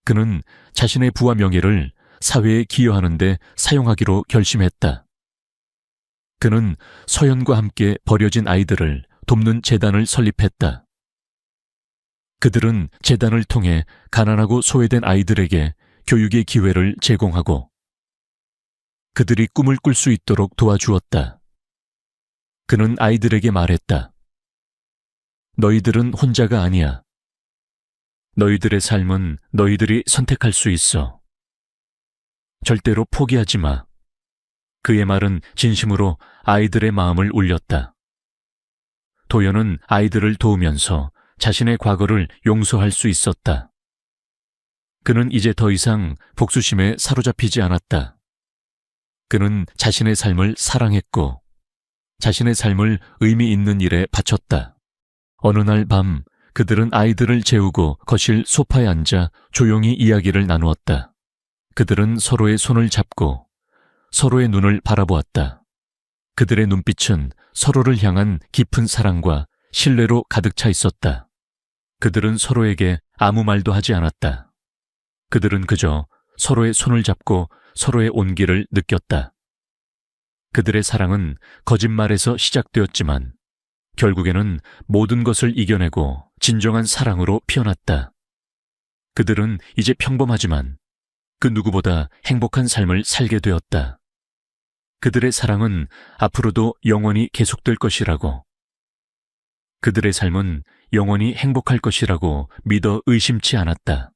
그는 자신의 부와 명예를 사회에 기여하는 데 사용하기로 결심했다. 그는 서연과 함께 버려진 아이들을 돕는 재단을 설립했다. 그들은 재단을 통해 가난하고 소외된 아이들에게 교육의 기회를 제공하고 그들이 꿈을 꿀 수 있도록 도와주었다. 그는 아이들에게 말했다. 너희들은 혼자가 아니야. 너희들의 삶은 너희들이 선택할 수 있어. 절대로 포기하지 마. 그의 말은 진심으로 아이들의 마음을 울렸다. 도연은 아이들을 도우면서 자신의 과거를 용서할 수 있었다. 그는 이제 더 이상 복수심에 사로잡히지 않았다. 그는 자신의 삶을 사랑했고 자신의 삶을 의미 있는 일에 바쳤다. 어느 날 밤 그들은 아이들을 재우고 거실 소파에 앉아 조용히 이야기를 나누었다. 그들은 서로의 손을 잡고 서로의 눈을 바라보았다. 그들의 눈빛은 서로를 향한 깊은 사랑과 신뢰로 가득 차 있었다. 그들은 서로에게 아무 말도 하지 않았다. 그들은 그저 서로의 손을 잡고 서로의 온기를 느꼈다. 그들의 사랑은 거짓말에서 시작되었지만 결국에는 모든 것을 이겨내고 진정한 사랑으로 피어났다. 그들은 이제 평범하지만 그 누구보다 행복한 삶을 살게 되었다. 그들의 사랑은 앞으로도 영원히 계속될 것이라고. 그들의 삶은 영원히 행복할 것이라고 믿어 의심치 않았다.